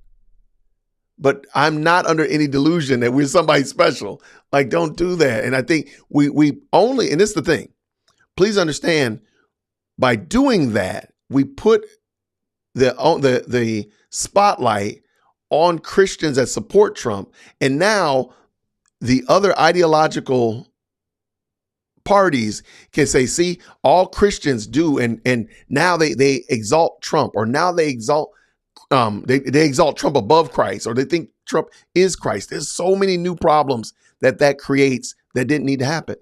But I'm not under any delusion that we're somebody special. Like, don't do that. And I think we only, and this is the thing, please understand, by doing that, we put the spotlight on Christians that support Trump. And now the other ideological parties can say, see, all Christians do. And now they exalt Trump, or now they exalt they exalt Trump above Christ, or they think Trump is Christ. There's so many new problems that creates that didn't need to happen.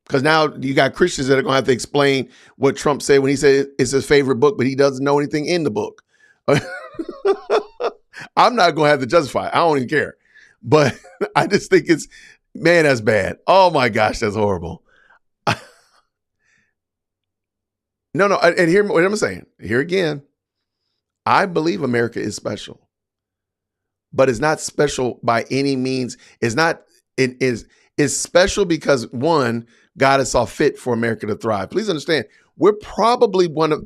Because now you got Christians that are going to have to explain what Trump said when he said it's his favorite book, but he doesn't know anything in the book. I'm not going to have to justify it. I don't even care. But I just think man, that's bad. Oh my gosh, that's horrible. No. And hear what I'm saying. Here again, I believe America is special, but it's not special by any means. It's special because, one, God has saw fit for America to thrive. Please understand, we're probably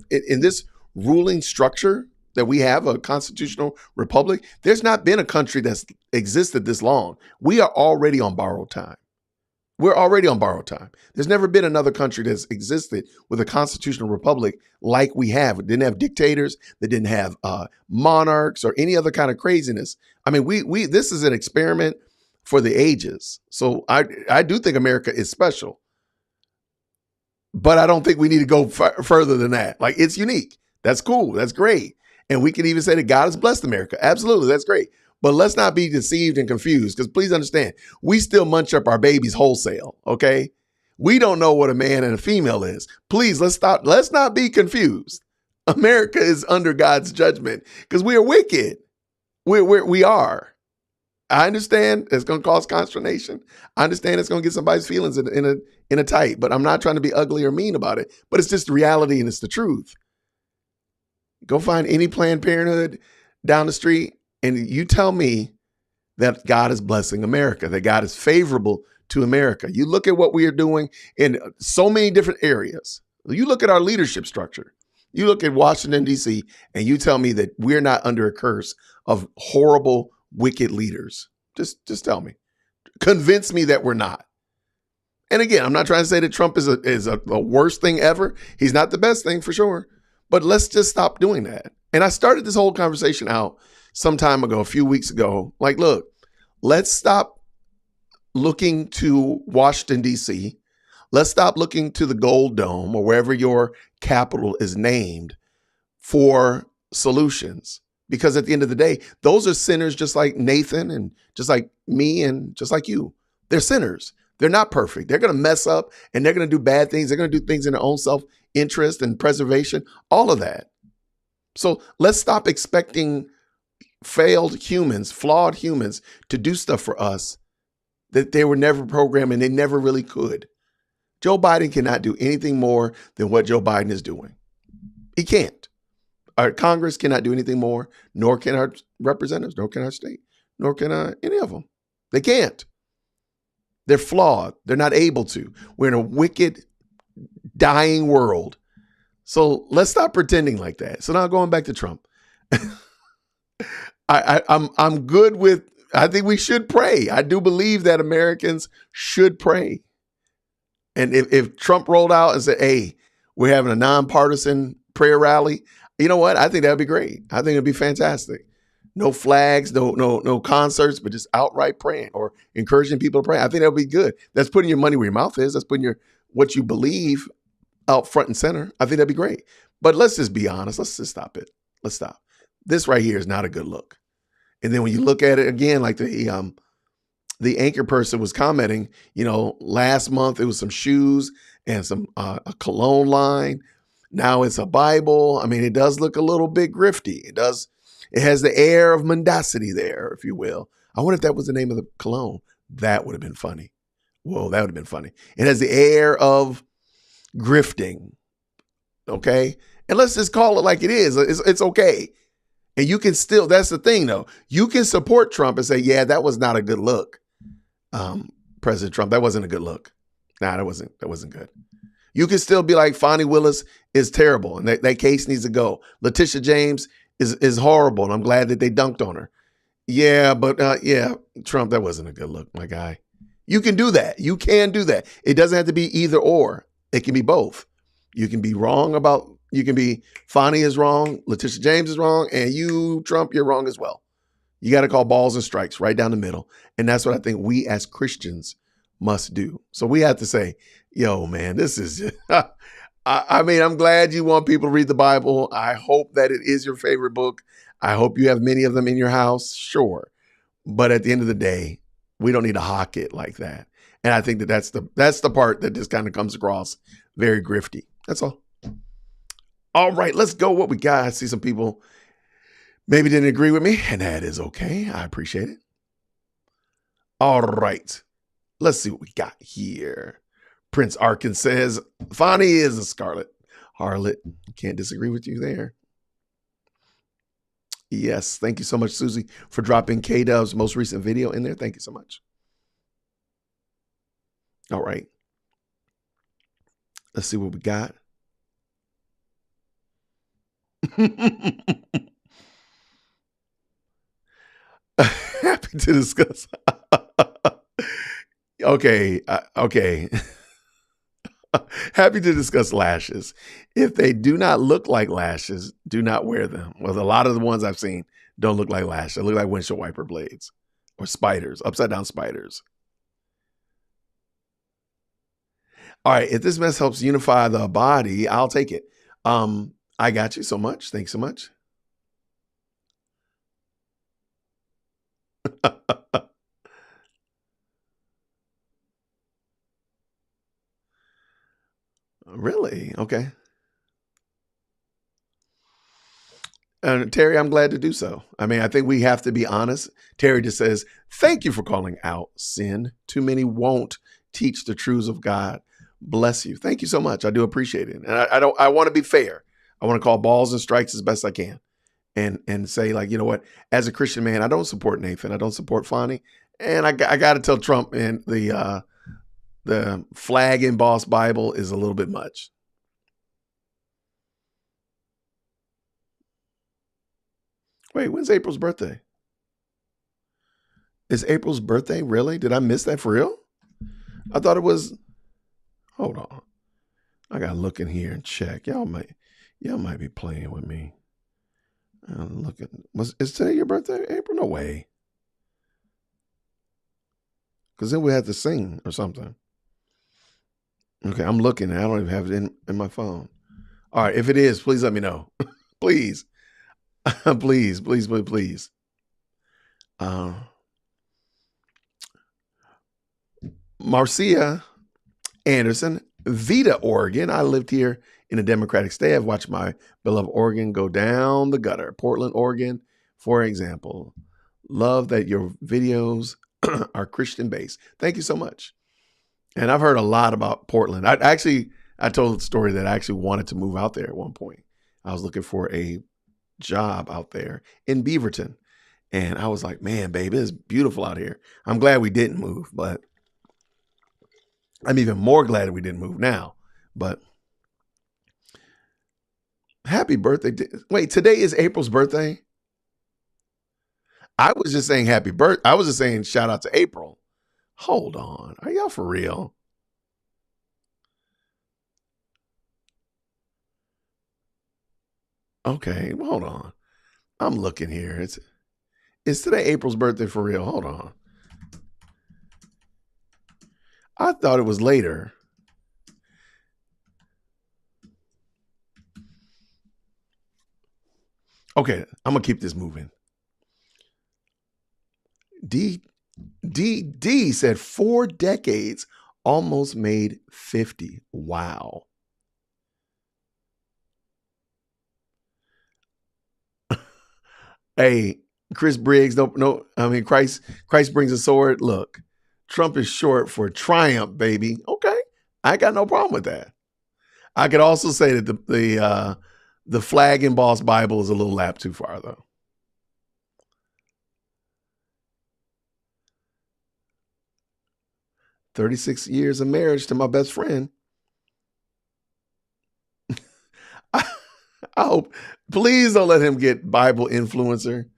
in this ruling structure that we have, a constitutional republic, there's not been a country that's existed this long. We are already on borrowed time. We're already on borrowed time. There's never been another country that's existed with a constitutional republic like we have. It didn't have dictators. They didn't have monarchs or any other kind of craziness. I mean, this is an experiment for the ages. So I do think America is special, but I don't think we need to go further than that. Like, it's unique. That's cool. That's great. And we can even say that God has blessed America. Absolutely. That's great. But let's not be deceived and confused, because please understand, we still munch up our babies wholesale. Okay. We don't know what a man and a female is. Please, let's stop. Let's not be confused. America is under God's judgment because we are wicked. We are. I understand it's going to cause consternation. I understand it's going to get somebody's feelings in a tight, but I'm not trying to be ugly or mean about it, but it's just the reality and it's the truth. Go find any Planned Parenthood down the street and you tell me that God is blessing America, that God is favorable to America. You look at what we are doing in so many different areas. You look at our leadership structure. You look at Washington, D.C., and you tell me that we're not under a curse of horrible, wicked leaders. Just tell me. Convince me that we're not. And again, I'm not trying to say that Trump is the worst thing ever. He's not the best thing for sure. But let's just stop doing that. And I started this whole conversation out some time ago, a few weeks ago. Like, look, let's stop looking to Washington, D.C. Let's stop looking to the Gold Dome or wherever your capital is named for solutions. Because at the end of the day, those are sinners just like Nathan and just like me and just like you. They're sinners. They're not perfect. They're going to mess up and they're going to do bad things. They're going to do things in their own self-interest and preservation, all of that. So let's stop expecting failed humans, flawed humans to do stuff for us that they were never programmed and they never really could. Joe Biden cannot do anything more than what Joe Biden is doing. He can't. Our Congress cannot do anything more, nor can our representatives, nor can our state, nor can any of them. They can't. They're flawed. They're not able to. We're in a wicked, dying world. So let's stop pretending like that. So now going back to Trump, I'm good with, I think we should pray. I do believe that Americans should pray. And if Trump rolled out and said, hey, we're having a nonpartisan prayer rally, you know what? I think that'd be great. I think it'd be fantastic. No flags, no concerts, but just outright praying or encouraging people to pray. I think that would be good. That's putting your money where your mouth is. That's putting what you believe out front and center. I think that'd be great. But let's just be honest. Let's just stop it. Let's stop. This right here is not a good look. And then when you look at it again, like the anchor person was commenting, last month it was some shoes and some a cologne line. Now it's a Bible. I mean, it does look a little bit grifty. It has the air of mendacity there, if you will. I wonder if that was the name of the cologne. That would have been funny. Whoa, that would have been funny. It has the air of grifting. Okay. And let's just call it like it is. It's okay. And you can still, that's the thing though. You can support Trump and say, yeah, that was not a good look. President Trump, that wasn't a good look. Nah, that wasn't good. You can still be like, Fonnie Willis is terrible and that case needs to go. Letitia James is horrible and I'm glad that they dunked on her. Yeah, but Trump, that wasn't a good look, my guy. You can do that. You can do that. It doesn't have to be either or. It can be both. You can be Fonnie is wrong, Letitia James is wrong, and you, Trump, you're wrong as well. You got to call balls and strikes right down the middle. And that's what I think we as Christians must do. So we have to say, yo, man, this is just, I'm glad you want people to read the Bible. I hope that it is your favorite book. I hope you have many of them in your house. Sure. But at the end of the day, we don't need to hawk it like that. And I think that's the part that just kind of comes across very grifty. That's all. All right, let's go. What we got? I see some people maybe didn't agree with me, and that is okay. I appreciate it. All right, let's see what we got here. Prince Arkin says, Fonnie is a scarlet harlot. Can't disagree with you there. Yes, thank you so much, Susie, for dropping K-Dub's most recent video in there. Thank you so much. All right. Let's see what we got. Happy to discuss. Okay. Happy to discuss lashes. If they do not look like lashes, do not wear them. Well, a lot of the ones I've seen don't look like lashes. They look like windshield wiper blades or spiders, upside down spiders. All right. If this mess helps unify the body, I'll take it. I got you so much. Thanks so much. Really? Okay. Terry, I'm glad to do so. I mean, I think we have to be honest. Terry just says, thank you for calling out sin. Too many won't teach the truths of God. Bless you. Thank you so much. I do appreciate it. And I want to be fair. I want to call balls and strikes as best I can and say, like, you know what, as a Christian man, I don't support Nathan. I don't support Fonnie. And I got to tell Trump, and the flag embossed Bible is a little bit much. Wait, when's April's birthday? Is April's birthday really? Did I miss that for real? I thought it was. Hold on. I gotta look in here and check. Y'all might be playing with me. Is today your birthday, April? No way. Because then we had to sing or something. Okay, I'm looking. I don't even have it in my phone. All right, if it is, please let me know. Please. Please. Marcia Anderson, Vita, Oregon. I lived here in a Democratic state. I've watched my beloved Oregon go down the gutter. Portland, Oregon, for example. Love that your videos are Christian-based. Thank you so much. And I've heard a lot about Portland. I told the story that I actually wanted to move out there at one point. I was looking for a job out there in Beaverton. And I was like, man, babe, it's beautiful out here. I'm glad we didn't move, but I'm even more glad that we didn't move now. But happy birthday. Wait, today is April's birthday? I was just saying happy birthday. I was just saying shout out to April. Hold on. Are y'all for real? Okay, hold on. I'm looking here. Is today April's birthday for real? Hold on. I thought it was later. Okay, I'm going to keep this moving. D said 4 decades, almost made 50. Wow. Hey, Chris Briggs, no, I mean, Christ brings a sword. Look, Trump is short for triumph, baby. Okay, I got no problem with that. I could also say that the flag embossed Bible is a little lap too far, though. "36 years of marriage to my best friend." I hope, please don't let him get Bible influencer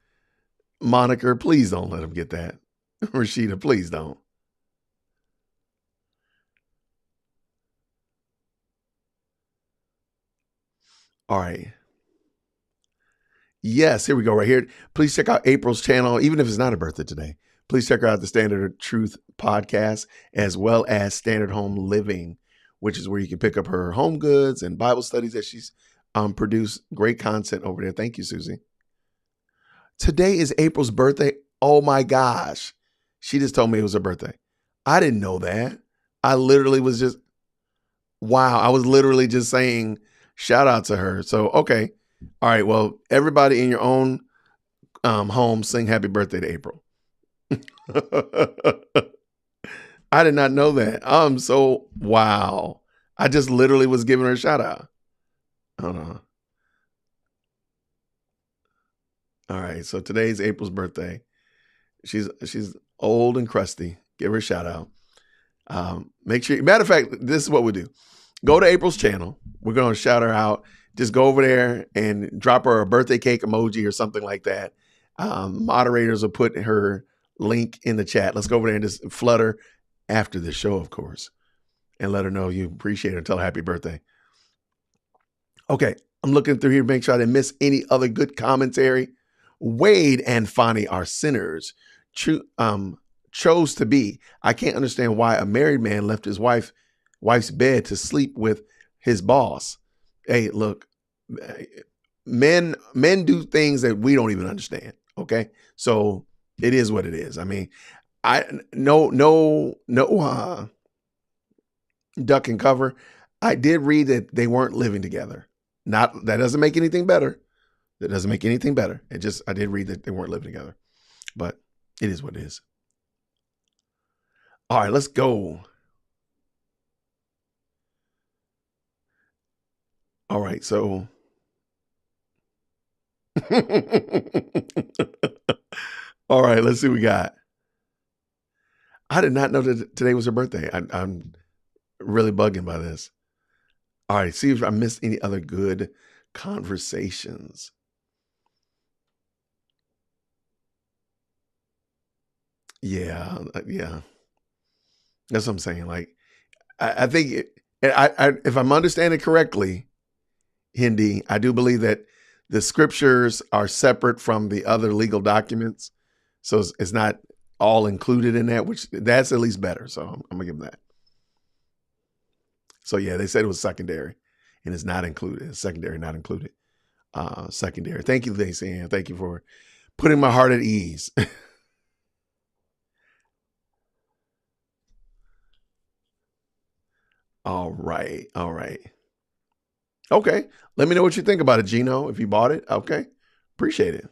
moniker. Please don't let him get that. Rashida, please don't. All right. Yes, here we go right here. Please check out April's channel, even if it's not a birthday today. Please check out the Standard Truth podcast, as well as Standard Home Living, which is where you can pick up her home goods and Bible studies that she's produced. Great content over there. Thank you, Susie. Today is April's birthday. Oh my gosh. She just told me it was her birthday. I didn't know that. I literally was just, wow. I was literally just saying shout out to her. So, okay. All right. Well, everybody in your own home, sing happy birthday to April. I did not know that. So, wow. I just literally was giving her a shout out. Hold on. All right. So today's April's birthday. She's old and crusty. Give her a shout out. Make sure, matter of fact, this is what we do. Go to April's channel. We're going to shout her out. Just go over there and drop her a birthday cake emoji or something like that. Moderators will put her link in the chat. Let's go over there and just flood her after the show, of course, and let her know you appreciate her and tell her happy birthday. Okay, I'm looking through here to make sure I didn't miss any other good commentary. Wade and Fonnie are sinners. Chose to be. I can't understand why a married man left his wife's bed to sleep with his boss. Hey, look, men do things that we don't even understand. Okay, so it is what it is. I mean, no duck and cover. I did read that they weren't living together. That doesn't make anything better. That doesn't make anything better. I did read that they weren't living together, but it is what it is. All right, let's go. All right, so all right, let's see what we got. I did not know that today was her birthday. I'm really bugging by this. All right, see if I missed any other good conversations. Yeah. That's what I'm saying. Like, I think if I'm understanding correctly, Hindi, I do believe that the scriptures are separate from the other legal documents. So it's not all included in that, which that's at least better. So I'm gonna give them that. So yeah, they said it was secondary and it's not included. It's secondary, not included. Secondary. Thank you, Lacey Ann. Thank you for putting my heart at ease. All right. Okay. Let me know what you think about it, Gino, if you bought it. Okay. Appreciate it.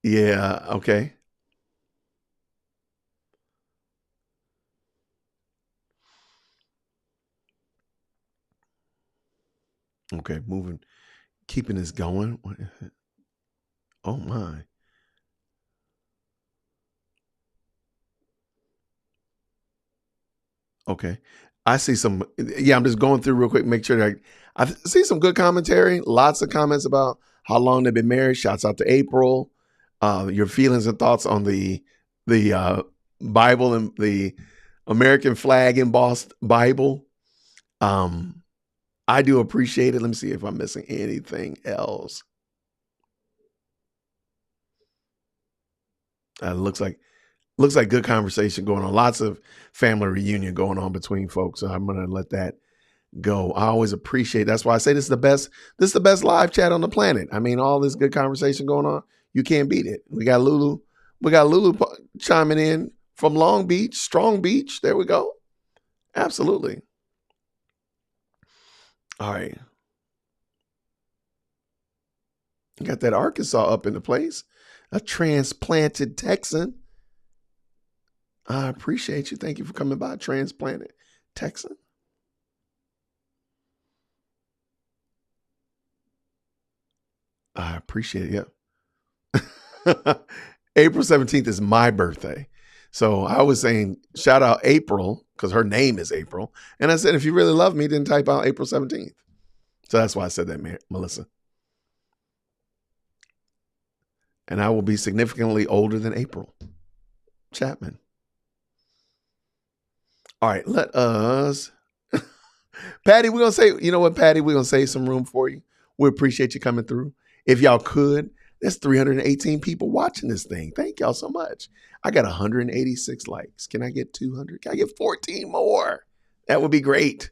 Yeah. Okay. Okay. Moving, keeping this going. Oh my. Okay. I see some, I'm just going through real quick, make sure that I see some good commentary, lots of comments about how long they've been married. Shouts out to April. Your feelings and thoughts on the Bible and the American flag embossed Bible. I do appreciate it. Let me see if I'm missing anything else. Looks like good conversation going on. Lots of family reunion going on between folks. So I'm going to let that go. I always appreciate. That's why I say this is the best live chat on the planet. I mean, all this good conversation going on, you can't beat it. We got Lulu chiming in from Long Beach, Strong Beach. There we go. Absolutely. All right. Got that Arkansas up in the place. A transplanted Texan. I appreciate you. Thank you for coming by. Transplanted Texan. I appreciate it. Yeah. April 17th is my birthday. So I was saying, shout out April, because her name is April. And I said, if you really love me, then type out April 17th. So that's why I said that, Melissa. And I will be significantly older than April Chapman. All right, let us. Patty, we're going to say, you know what, Patty, we're going to save some room for you. We appreciate you coming through. If y'all could, there's 318 people watching this thing. Thank y'all so much. I got 186 likes. Can I get 200? Can I get 14 more? That would be great.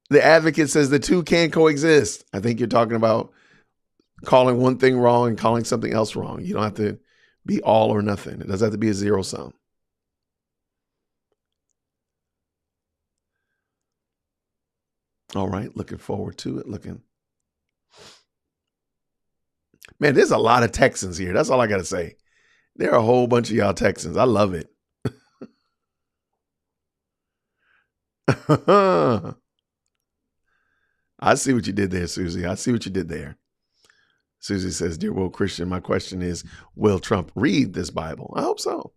The Advocate says the two can coexist. I think you're talking about calling one thing wrong and calling something else wrong. You don't have to be all or nothing. It doesn't have to be a zero sum. All right, looking forward to it. Man, there's a lot of Texans here. That's all I got to say. There are a whole bunch of y'all Texans. I love it. I see what you did there, Susie. I see what you did there. Susie says, Dear Will Christian, my question is, will Trump read this Bible? I hope so.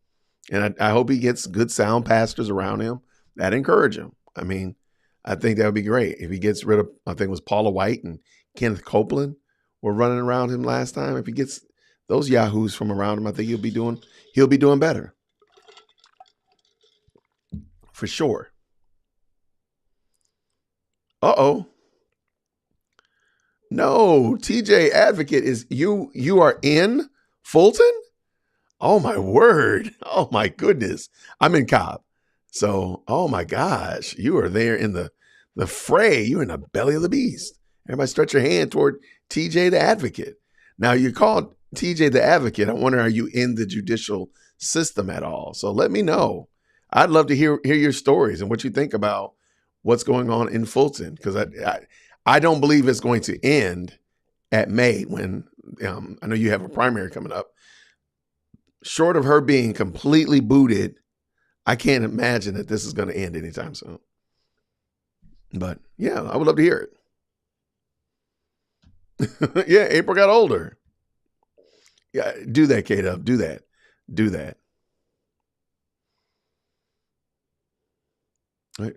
And I hope he gets good sound pastors around him that encourage him. I mean, I think that would be great. If he gets rid of, I think it was Paula White and Kenneth Copeland were running around him last time. If he gets those yahoos from around him, I think he'll be doing better. For sure. Uh-oh. No, TJ Advocate is you are in Fulton? Oh my word. Oh my goodness. I'm in Cobb. So, oh my gosh, you are there in the fray. You're in the belly of the beast. Everybody stretch your hand toward TJ the Advocate. Now you called TJ the Advocate. I wonder, are you in the judicial system at all? So let me know. I'd love to hear your stories and what you think about what's going on in Fulton, because I don't believe it's going to end at May when I know you have a primary coming up. Short of her being completely booted, I can't imagine that this is going to end anytime soon. But yeah, I would love to hear it. Yeah, April got older. Yeah, do that, K-Dub. Do that. Do that. Right.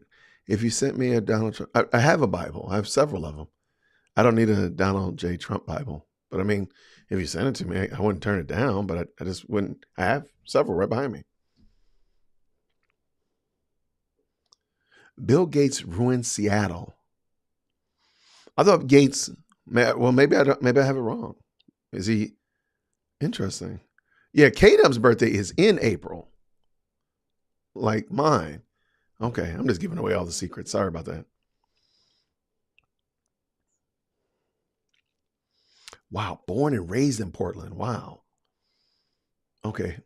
If you sent me a Donald Trump, I have a Bible. I have several of them. I don't need a Donald J. Trump Bible. But I mean, if you sent it to me, I wouldn't turn it down, but I just wouldn't. I have several right behind me. Bill Gates ruined Seattle. I thought Gates, well, maybe I have it wrong. Is he interesting? Yeah, K-Dub's birthday is in April. Like mine. Okay, I'm just giving away all the secrets. Sorry about that. Wow, born and raised in Portland. Wow. Okay.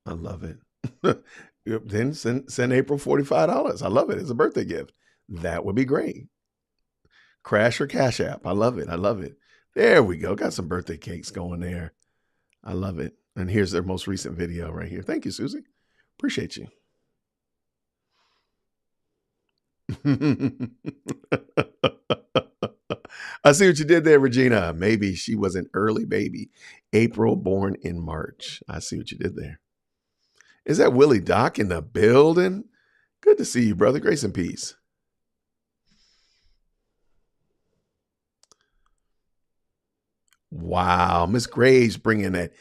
I love it. Then send April $45. I love it. It's a birthday gift. That would be great. Crash or Cash App. I love it. I love it. There we go. Got some birthday cakes going there. I love it. And here's their most recent video right here. Thank you, Susie. Appreciate you. I see what you did there, Regina. Maybe she was an early baby. April, born in March. I see what you did there. Is that Willie Doc in the building? Good to see you, brother. Grace and peace. Wow. Miss Graves bringing that.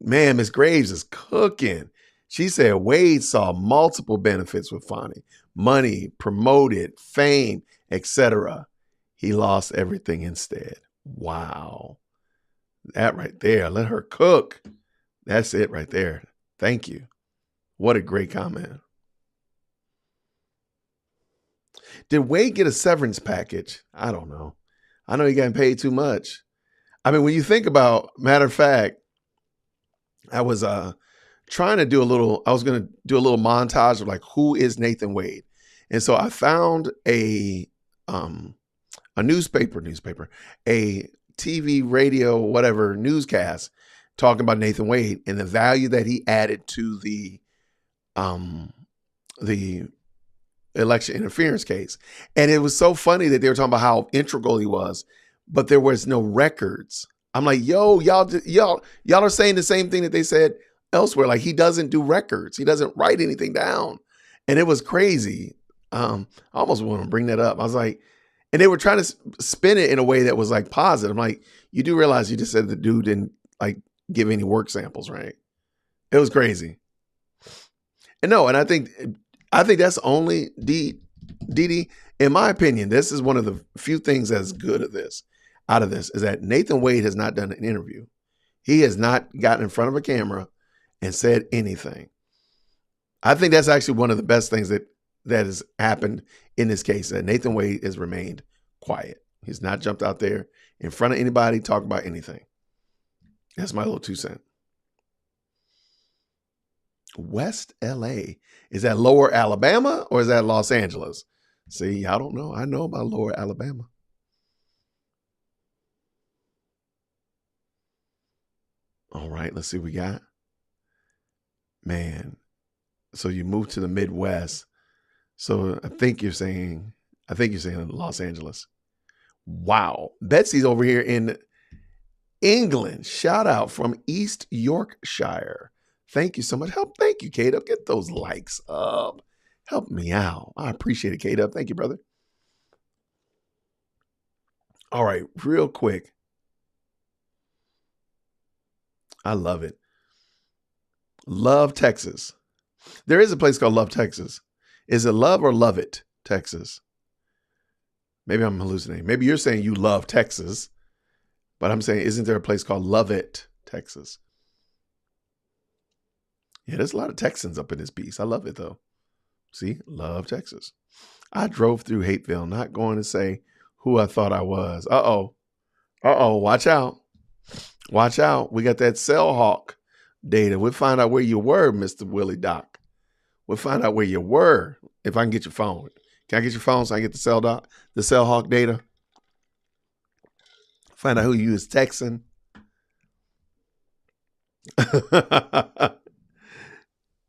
Man, Miss Graves is cooking. She said Wade saw multiple benefits with Fonnie. Money, promoted, fame, etc. He lost everything instead. Wow. That right there. Let her cook. That's it right there. Thank you. What a great comment. Did Wade get a severance package? I don't know. I know he got paid too much. I mean, when you think about, matter of fact, I was trying to do I was going to do a little montage of like, who is Nathan Wade? And so I found a newspaper, a TV, radio, whatever newscast talking about Nathan Wade and the value that he added to the election interference case. And it was so funny that they were talking about how integral he was, but there was no records. I'm like, yo, y'all are saying the same thing that they said elsewhere. Like, he doesn't do records. He doesn't write anything down. And it was crazy. I almost want to bring that up. I was like, and they were trying to spin it in a way that was like positive. I'm like, you do realize you just said the dude didn't like give any work samples, right? It was crazy. And no, and I think that's only Didi. In my opinion, this is one of the few things that's good out of this is that Nathan Wade has not done an interview. He has not gotten in front of a camera and said anything. I think that's actually one of the best things that has happened in this case, that Nathan Wade has remained quiet. He's not jumped out there in front of anybody, talk about anything. That's my little 2 cents. West LA. Is that Lower Alabama or is that Los Angeles? See, I don't know. I know about Lower Alabama. All right, let's see what we got. Man, so you moved to the Midwest. So I think you're saying Los Angeles. Wow. Betsy's over here in England. Shout out from East Yorkshire. Thank you so much. Thank you, K-Dub. Get those likes up. Help me out. I appreciate it, K-Dub. Thank you, brother. All right, real quick. I love it. Love, Texas. There is a place called Love, Texas. Is it Love or Love It, Texas? Maybe I'm hallucinating. Maybe you're saying you love Texas, but I'm saying, isn't there a place called Love It, Texas? Yeah, there's a lot of Texans up in this piece. I love it, though. See, love Texas. I drove through Hateville, not going to say who I thought I was. Uh-oh. Watch out. Watch out. We got that cell hawk data. We'll find out where you were, Mr. Willie Doc. We'll find out where you were if I can get your phone. Can I get your phone so I can get the cell hawk data? Find out who you is texting.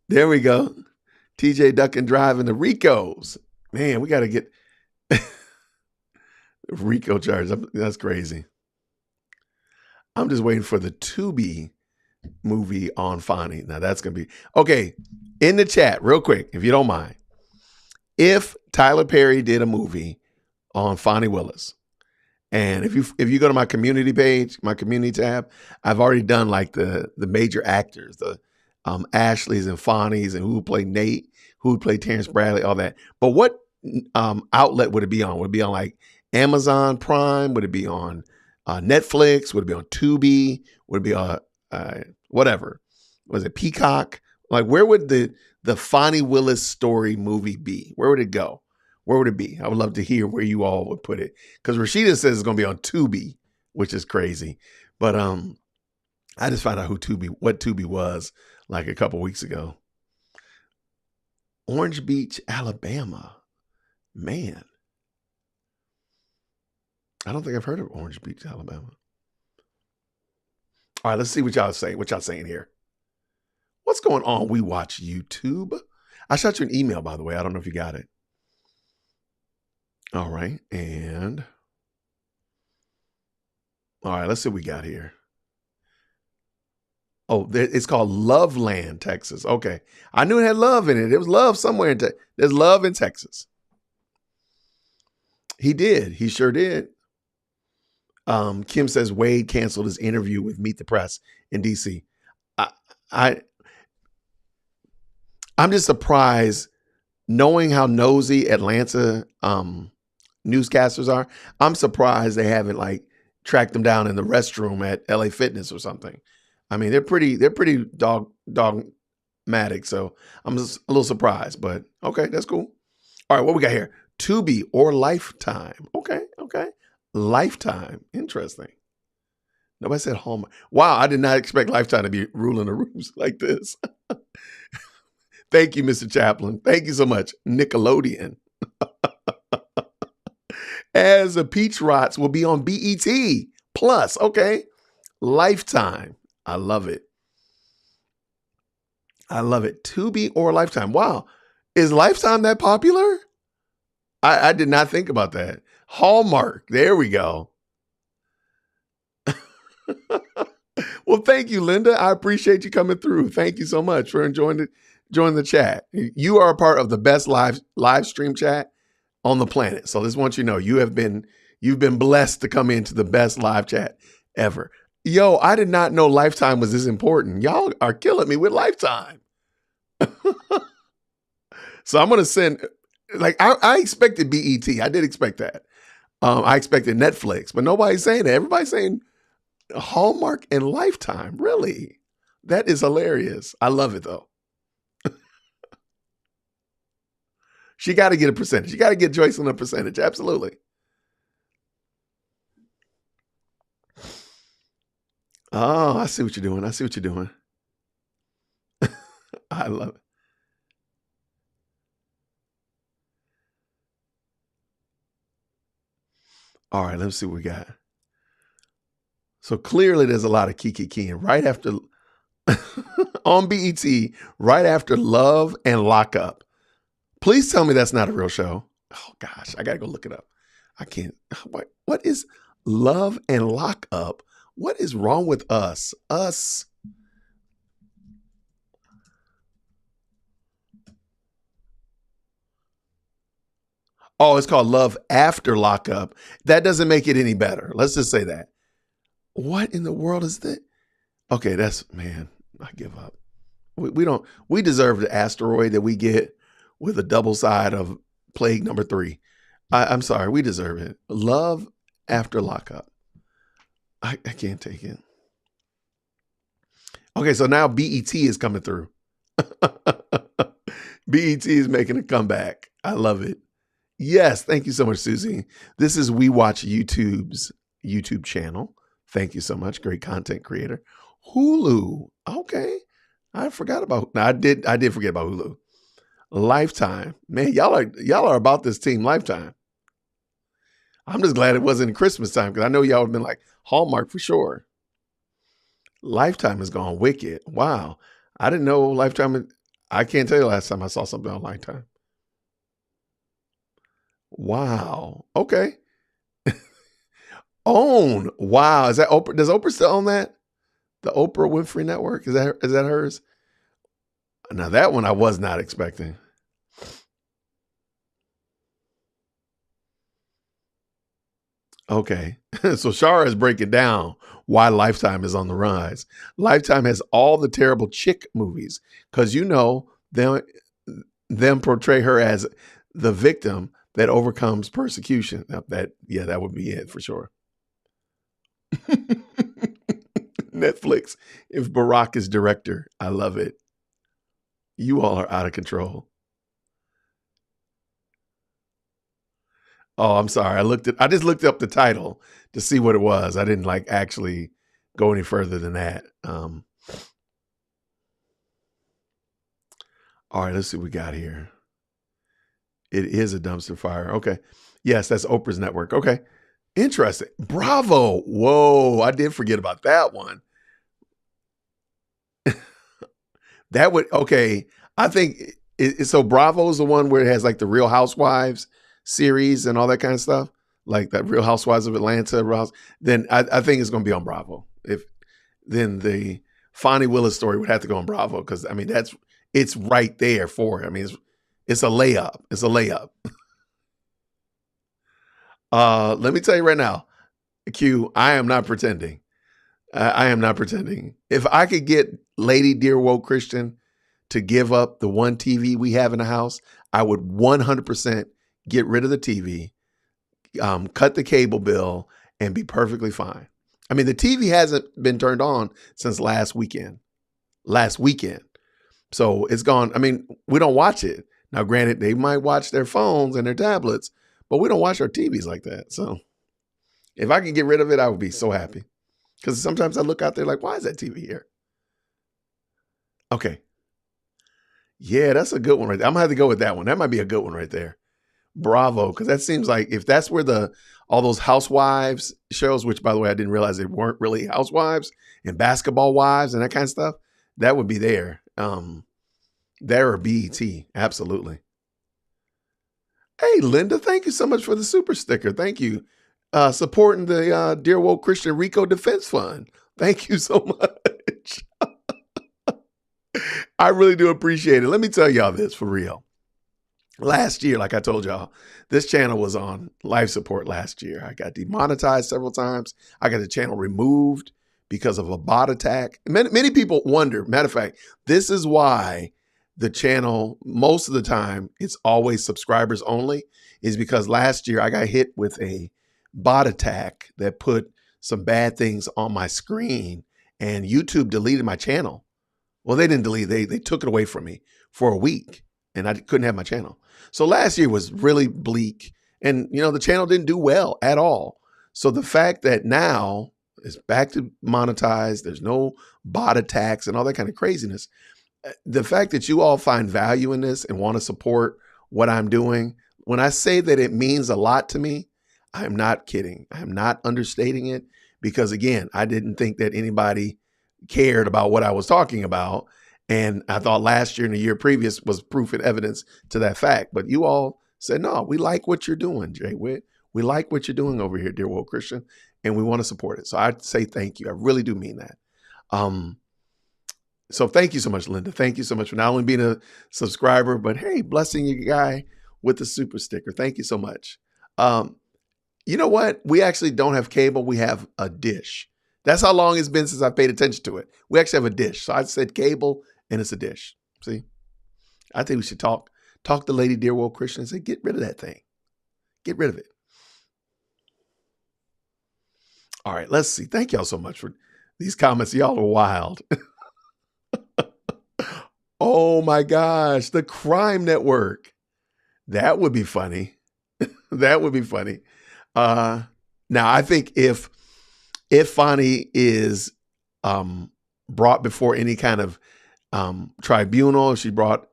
There we go. TJ Ducking driving the Ricos. Man, we got to get Rico charges. That's crazy. I'm just waiting for the Tubi movie on Fonnie. Now that's going to be okay. In the chat, real quick, if you don't mind, if Tyler Perry did a movie on Fonnie Willis, and if you go to my community page, my community tab, I've already done like the major actors, the Ashleys and Fonnies, and who would play Nate, who would play Terrence Bradley, all that. But what outlet would it be on? Would it be on like Amazon Prime? Would it be on Netflix? Would it be on Tubi? Would it be on whatever? Was it Peacock? Like, where would the Fonnie Willis story movie be? Where would it go? Where would it be? I would love to hear where you all would put it. Because Rashida says it's going to be on Tubi, which is crazy. But I just found out what Tubi was like a couple weeks ago. Orange Beach, Alabama. Man. I don't think I've heard of Orange Beach, Alabama. All right, let's see what y'all say. What y'all saying here? What's going on? We watch YouTube. I shot you an email, by the way. I don't know if you got it. All right, and all right, let's see what we got here. Oh, it's called Loveland, Texas. Okay, I knew it had love in it. There was love somewhere in Texas. There's love in Texas. He did. He sure did. Kim says Wade canceled his interview with Meet the Press in D.C. I'm just surprised, knowing how nosy Atlanta newscasters are. I'm surprised they haven't like track them down in the restroom at LA Fitness or something. I mean, they're pretty dogmatic. So I'm just a little surprised, but okay, that's cool. All right, what we got here? Tubi or Lifetime. Okay. Lifetime. Interesting. Nobody said Hallmark. Wow, I did not expect Lifetime to be ruling the roost like this. Thank you, Mr. Chaplin. Thank you so much. Nickelodeon. As a Peach Rots will be on BET Plus. Okay. Lifetime. I love it. Tubi or Lifetime. Wow. Is Lifetime that popular? I did not think about that. Hallmark. There we go. Well, thank you, Linda. I appreciate you coming through. Thank you so much for joining the chat. You are a part of the best live stream chat on the planet. So just want you to know you've been blessed to come into the best live chat ever. Yo, I did not know Lifetime was this important. Y'all are killing me with Lifetime. So I'm gonna send. Like I expected BET. I did expect that. I expected Netflix, but nobody's saying that. Everybody's saying Hallmark and Lifetime. Really? That is hilarious. I love it though. She got to get a percentage. You got to get Joyce on a percentage. Absolutely. Oh, I see what you're doing. I love it. All right, let's see what we got. So clearly there's a lot of keying right after on BET, right after Love and Lockup. Please tell me that's not a real show. Oh gosh, I gotta go look it up. I can't. What is Love and Lockup? What is wrong with us? Oh, it's called Love After Lockup. That doesn't make it any better. Let's just say that. What in the world is that? Okay, man, I give up. We deserve the asteroid that we get with a double side of plague number 3. I'm sorry, we deserve it. Love After Lockup. I can't take it. Okay, so now BET is coming through. BET is making a comeback. I love it. Yes, thank you so much, Susie. This is We Watch YouTube's YouTube channel. Thank you so much. Great content creator. Hulu. Okay. I forgot about. No, I did forget about Hulu. Lifetime. Man, y'all are about this team Lifetime. I'm just glad it wasn't Christmas time because I know y'all have been like Hallmark for sure. Lifetime has gone wicked. Wow. I didn't know Lifetime. I can't tell you the last time I saw something on Lifetime. Wow. Okay. Own. Wow. Is that Oprah? Does Oprah still own that? The Oprah Winfrey Network? Is that hers? Now that one I was not expecting. Okay. So Shara is breaking down why Lifetime is on the rise. Lifetime has all the terrible chick movies because them portray her as the victim that overcomes persecution. That would be it for sure. Netflix, if Barack is director, I love it. You all are out of control. Oh, I'm sorry. I just looked up the title to see what it was. I didn't actually go any further than that. All right, let's see what we got here. It is a dumpster fire. Okay. Yes, that's Oprah's network. Okay. Interesting. Bravo. Whoa, I did forget about that one. Okay. I think so Bravo is the one where it has the Real Housewives series and all that kind of stuff. Like that Real Housewives of Atlanta. Then I think it's going to be on Bravo. Then the Fonnie Willis story would have to go on Bravo because it's right there for it. It's a layup. It's a layup. Let me tell you right now, Q, I am not pretending. I am not pretending. If I could get Lady Dear Woke Christian to give up the one TV we have in the house, I would 100% get rid of the TV, cut the cable bill, and be perfectly fine. I mean, the TV hasn't been turned on since last weekend. So it's gone. I mean, we don't watch it. Now, granted, they might watch their phones and their tablets, but we don't watch our TVs like that. So if I could get rid of it, I would be so happy. Because sometimes I look out there like, why is that TV here? Okay. Yeah, that's a good one right there. I'm going to have to go with that one. That might be a good one right there. Bravo. Because that seems like if that's where all those housewives shows, which by the way, I didn't realize they weren't really housewives and basketball wives and that kind of stuff, that would be there. There or BET. Absolutely. Hey, Linda, thank you so much for the super sticker. Thank you. Supporting the Dear Woke Christian Rico Defense Fund. Thank you so much. I really do appreciate it. Let me tell y'all this for real. Last year, like I told y'all, this channel was on life support last year. I got demonetized several times. I got the channel removed because of a bot attack. Many people wonder, matter of fact, this is why the channel, most of the time, it's always subscribers only, is because last year I got hit with a bot attack that put some bad things on my screen and YouTube deleted my channel. Well, they didn't delete it. They took it away from me for a week and I couldn't have my channel. So last year was really bleak and, the channel didn't do well at all. So the fact that now it's back to monetize, there's no bot attacks and all that kind of craziness. The fact that you all find value in this and want to support what I'm doing, when I say that it means a lot to me, I'm not kidding. I'm not understating it because, again, I didn't think that anybody cared about what I was talking about. And I thought last year and the year previous was proof and evidence to that fact. But you all said, no, we like what you're doing, Jay Witt. We like what you're doing over here, Dear Woke Christian, and we want to support it. So I'd say thank you. I really do mean that. So thank you so much, Linda. Thank you so much for not only being a subscriber, but hey, blessing you guy with the super sticker. Thank you so much. You know what? We actually don't have cable. We have a dish. That's how long it's been since I paid attention to it. We actually have a dish. So I said cable and it's a dish. See, I think we should talk to Lady Dear Woke Christian and say, get rid of that thing. Get rid of it. All right, let's see. Thank y'all so much for these comments. Y'all are wild. Oh my gosh, the Crime Network. That would be funny. That would be funny. Now I think if Fani is brought before any kind of tribunal, if she brought,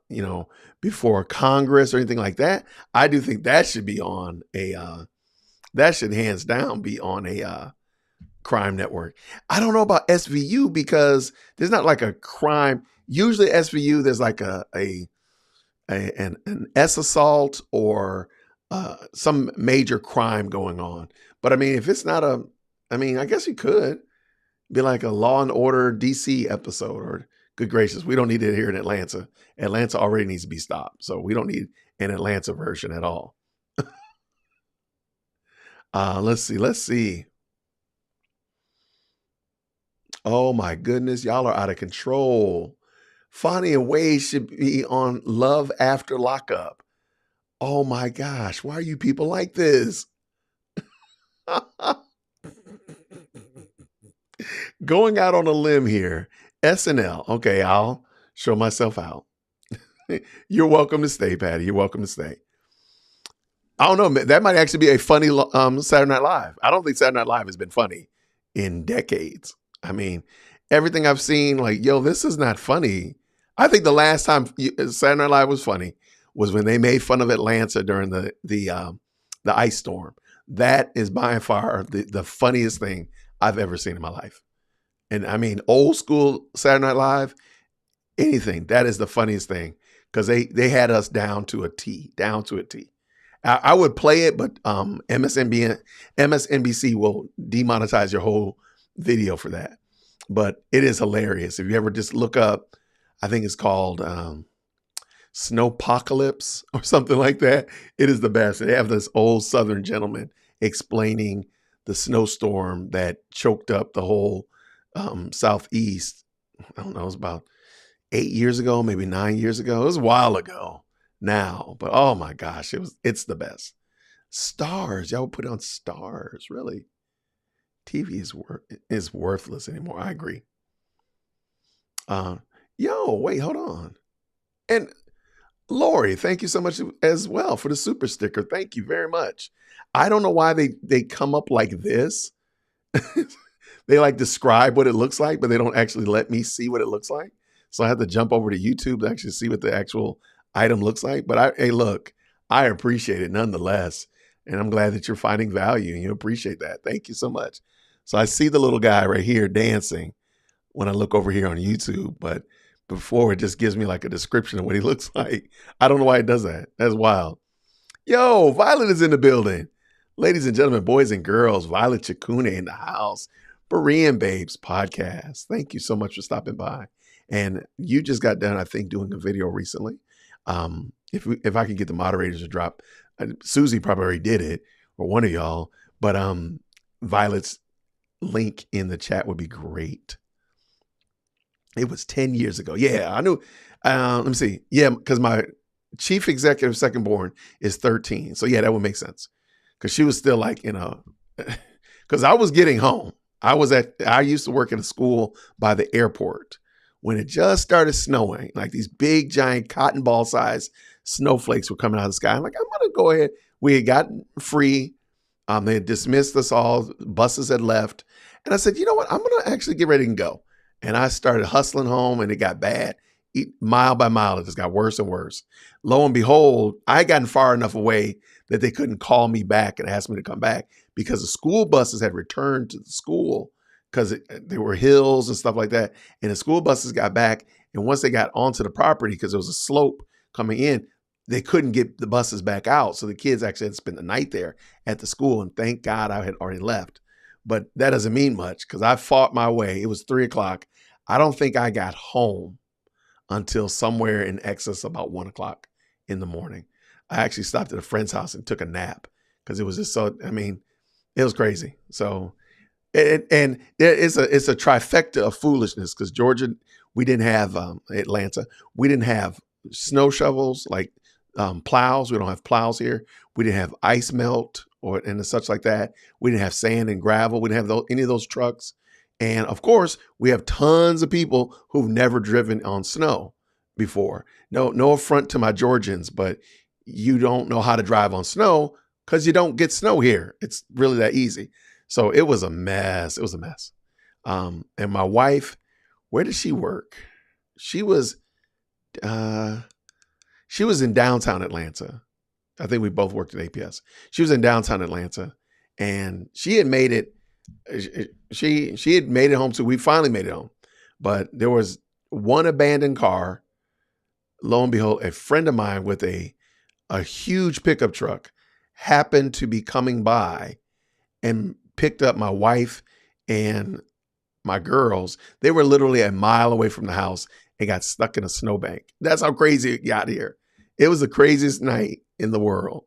before Congress or anything like that, I do think that should be on that should hands down be on a Crime Network. I don't know about SVU because there's not like a crime. Usually SVU, there's like an S assault or some major crime going on. But I mean, if it's not I guess you could be like a Law and Order DC episode or good gracious, we don't need it here in Atlanta. Atlanta already needs to be stopped. So we don't need an Atlanta version at all. Let's see. Oh my goodness, y'all are out of control. Fonnie and Wade should be on Love After Lockup. Oh my gosh, why are you people like this? Going out on a limb here. SNL. Okay, I'll show myself out. You're welcome to stay, Patty. You're welcome to stay. I don't know. That might actually be a funny Saturday Night Live. I don't think Saturday Night Live has been funny in decades. I mean, everything I've seen, like, yo, this is not funny. I think the last time Saturday Night Live was funny was when they made fun of Atlanta during the ice storm. That is by far the funniest thing I've ever seen in my life. And I mean, old school Saturday Night Live, anything, that is the funniest thing because they had us down to a T. I would play it, but MSNBC will demonetize your whole video for that. But it is hilarious. If you ever just look up, I think it's called Snowpocalypse or something like that. It is the best. They have this old Southern gentleman explaining the snowstorm that choked up the whole Southeast. I don't know, it was about 8 years ago, maybe 9 years ago. It was a while ago now, but oh my gosh, it's the best. Stars, y'all would put it on Stars, really? TV is worthless anymore. I agree. Yo, wait, hold on. And Lori, thank you so much as well for the super sticker. Thank you very much. I don't know why they come up like this. They like describe what it looks like, but they don't actually let me see what it looks like. So I have to jump over to YouTube to actually see what the actual item looks like. But hey, look, I appreciate it nonetheless. And I'm glad that you're finding value and you appreciate that. Thank you so much. So I see the little guy right here dancing when I look over here on YouTube, but before it just gives me like a description of what he looks like. I don't know why it does that. That's wild. Yo, Violet is in the building. Ladies and gentlemen, boys and girls, Violet Chakune in the house. Berean Babes podcast. Thank you so much for stopping by. And you just got done, I think, doing a video recently. If I could get the moderators to drop, Susie probably already did it, or one of y'all, but Violet's link in the chat would be great. It was 10 years ago. Yeah, I knew. Let me see. Yeah, because my chief executive second born is 13. So yeah, that would make sense. Because she was still like, because I was getting home. I used to work at a school by the airport when it just started snowing, like these big, giant cotton ball size snowflakes were coming out of the sky. I'm like, I'm going to go ahead. We had gotten free. They had dismissed us all. Buses had left. And I said, you know what? I'm going to actually get ready and go. And I started hustling home and it got bad. Mile by mile, it just got worse and worse. Lo and behold, I had gotten far enough away that they couldn't call me back and ask me to come back because the school buses had returned to the school because there were hills and stuff like that. And the school buses got back. And once they got onto the property, because there was a slope coming in, they couldn't get the buses back out. So the kids actually had to spend the night there at the school. And thank God I had already left. But that doesn't mean much because I fought my way. It was 3:00. I don't think I got home until somewhere in excess about 1:00 in the morning. I actually stopped at a friend's house and took a nap because it was just so, it was crazy. So, and it's a trifecta of foolishness because Georgia, we didn't have Atlanta. We didn't have snow shovels like plows. We don't have plows here. We didn't have ice melt and such like that. We didn't have sand and gravel. We didn't have any of those trucks. And of course, we have tons of people who've never driven on snow before. No affront to my Georgians, but you don't know how to drive on snow because you don't get snow here. It's really that easy. So it was a mess. It was a mess. And my wife, where did she work? She was in downtown Atlanta. I think we both worked at APS. She was in downtown Atlanta, and she had made it. She had made it home too. We finally made it home, but there was one abandoned car. Lo and behold, a friend of mine with a huge pickup truck happened to be coming by and picked up my wife and my girls. They were literally a mile away from the house and got stuck in a snowbank. That's how crazy it got here. It was the craziest night in the world.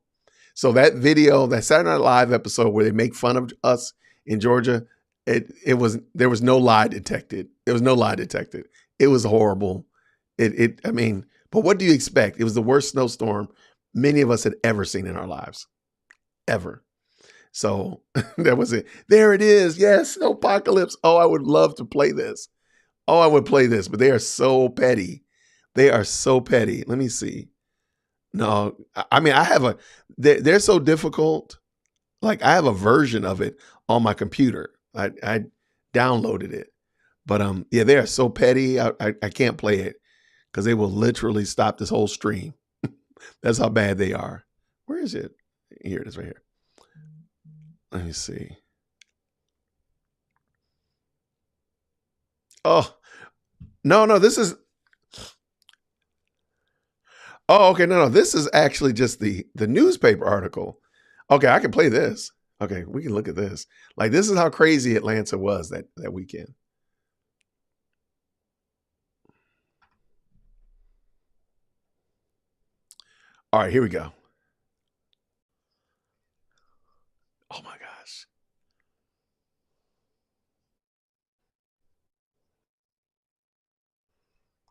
So that video, that Saturday Night Live episode where they make fun of us in Georgia, there was no lie detected. There was no lie detected. It was horrible. But what do you expect? It was the worst snowstorm many of us had ever seen in our lives. Ever. So that was it. There it is. Yes, snowpocalypse. Oh, I would love to play this. Oh, I would play this, but they are so petty. They are so petty. Let me see. No, they're so difficult. Like I have a version of it on my computer. I downloaded it, but yeah, they are so petty. I can't play it because they will literally stop this whole stream. That's how bad they are. Where is it? Here it is right here. Let me see. Oh, no, this is. Oh, okay. No, this is actually just the newspaper article. Okay, I can play this. Okay, we can look at this. Like, this is how crazy Atlanta was that weekend. All right, here we go. Oh my gosh.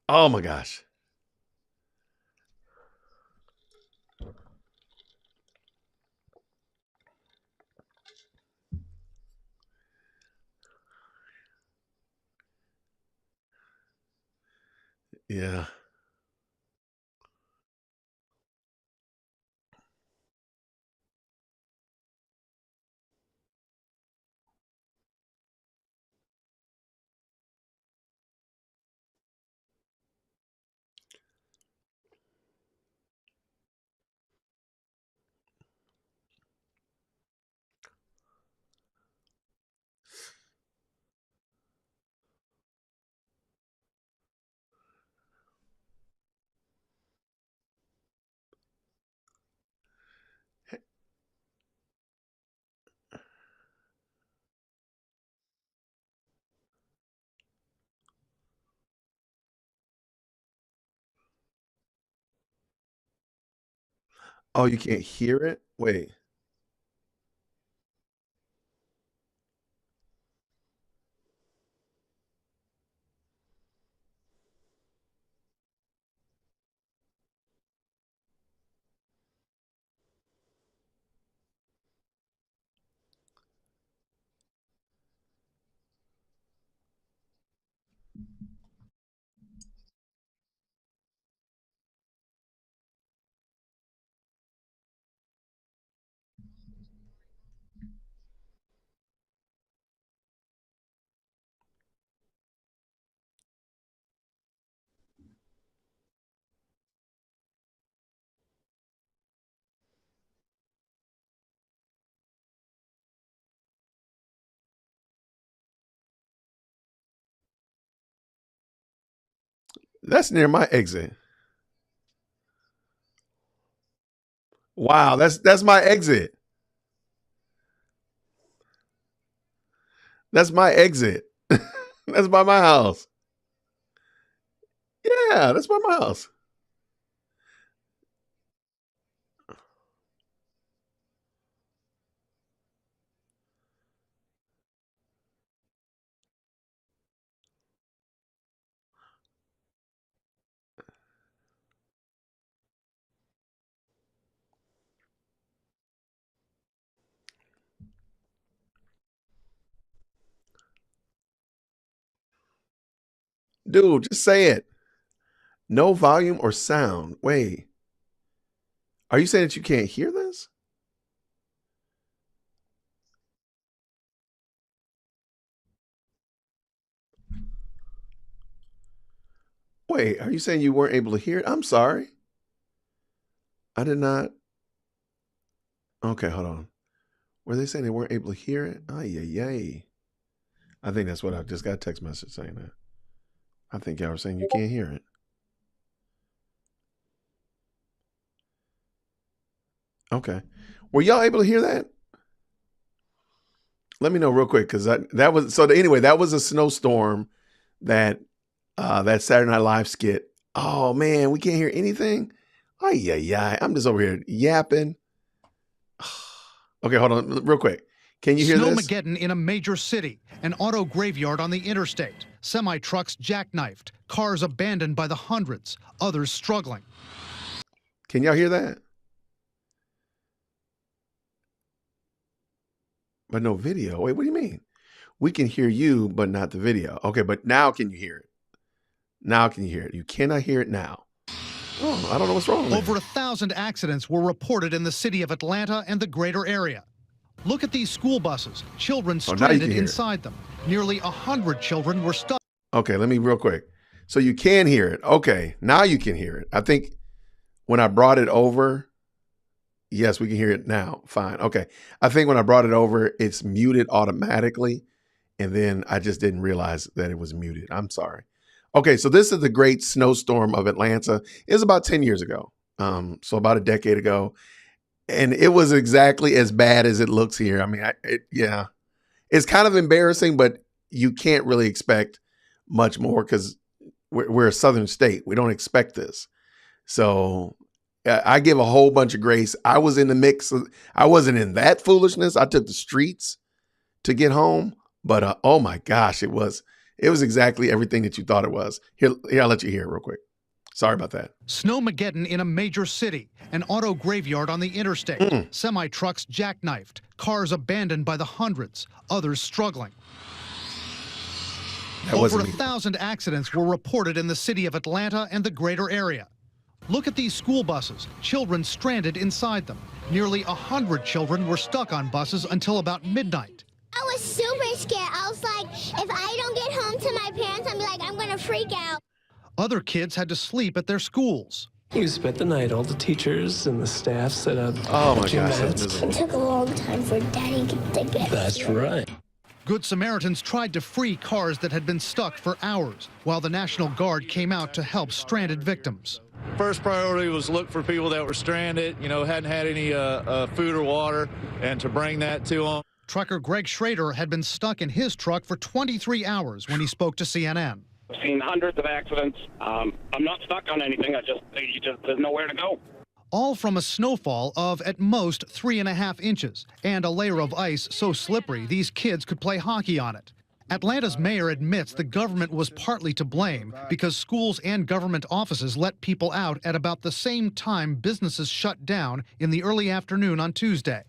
Oh my gosh. Yeah. Oh, you can't hear it? Wait. That's near my exit. Wow, that's my exit. That's my exit. That's by my house. Yeah, that's by my house. Dude, just say it. No volume or sound. Wait. Are you saying that you can't hear this? Wait, are you saying you weren't able to hear it? I'm sorry. I did not. Okay, hold on. Were they saying they weren't able to hear it? Ay, yay, yay. I think that's what I just got a text message saying that. I think y'all were saying you can't hear it. Okay. Were y'all able to hear that? Let me know real quick, because that was so. Anyway, that was a snowstorm that that Saturday Night Live skit. Oh man, we can't hear anything. Ay, yay, yay. I'm just over here yapping. Okay, hold on real quick. Can you hear this? Snowmageddon in a major city, an auto graveyard on the interstate. Semi-trucks jackknifed, cars abandoned by the hundreds, others struggling. Can y'all hear that? But no video. Wait, what do you mean? We can hear you, but not the video. Okay, but now can you hear it? Now can you hear it? You cannot hear it now. Oh, I don't know what's wrong with it. Over 1,000 accidents were reported in the city of Atlanta and the greater area. Look at these school buses, children stranded inside them. Nearly 100 children were stuck. Okay, let me real quick. So you can hear it. Okay, now you can hear it. I think when I brought it over, yes, we can hear it now. Fine. Okay. I think when I brought it over, it's muted automatically. And then I just didn't realize that it was muted. I'm sorry. Okay, so this is the great snowstorm of Atlanta. It was about 10 years ago. So about a decade ago. And it was exactly as bad as it looks here. I mean, yeah, it's kind of embarrassing, but you can't really expect much more because we're a southern state. We don't expect this. So I give a whole bunch of grace. I was in the mix. I wasn't in that foolishness. I took the streets to get home, but oh my gosh, it was exactly everything that you thought it was. Here, I'll let you hear it real quick. Sorry about that. Snowmageddon in a major city, an auto graveyard on the interstate. Semi-trucks jackknifed, cars abandoned by the hundreds, others struggling. That Over wasn't me. 1,000 accidents were reported in the city of Atlanta and the greater area. Look at these school buses, children stranded inside them. Nearly 100 children were stuck on buses until about midnight. I was super scared. I was like, if I don't get home to my parents, I'm going to freak out. Other kids had to sleep at their schools. You spent the night. All the teachers and the staff set up. Oh my gym gosh, that's mats. miserable. It took a long time for Daddy to get That's here. right. Good Samaritans tried to free cars that had been stuck for hours, while the National Guard came out to help stranded victims. First priority was look for people that were stranded, hadn't had any food or water, and to bring that to them. Trucker Greg Schrader had been stuck in his truck for 23 hours when he spoke to CNN. I've seen hundreds of accidents. I'm not stuck on anything. There's nowhere to go. All from a snowfall of at most 3.5 inches and a layer of ice so slippery these kids could play hockey on it. Atlanta's mayor admits the government was partly to blame because schools and government offices let people out at about the same time businesses shut down in the early afternoon on Tuesday.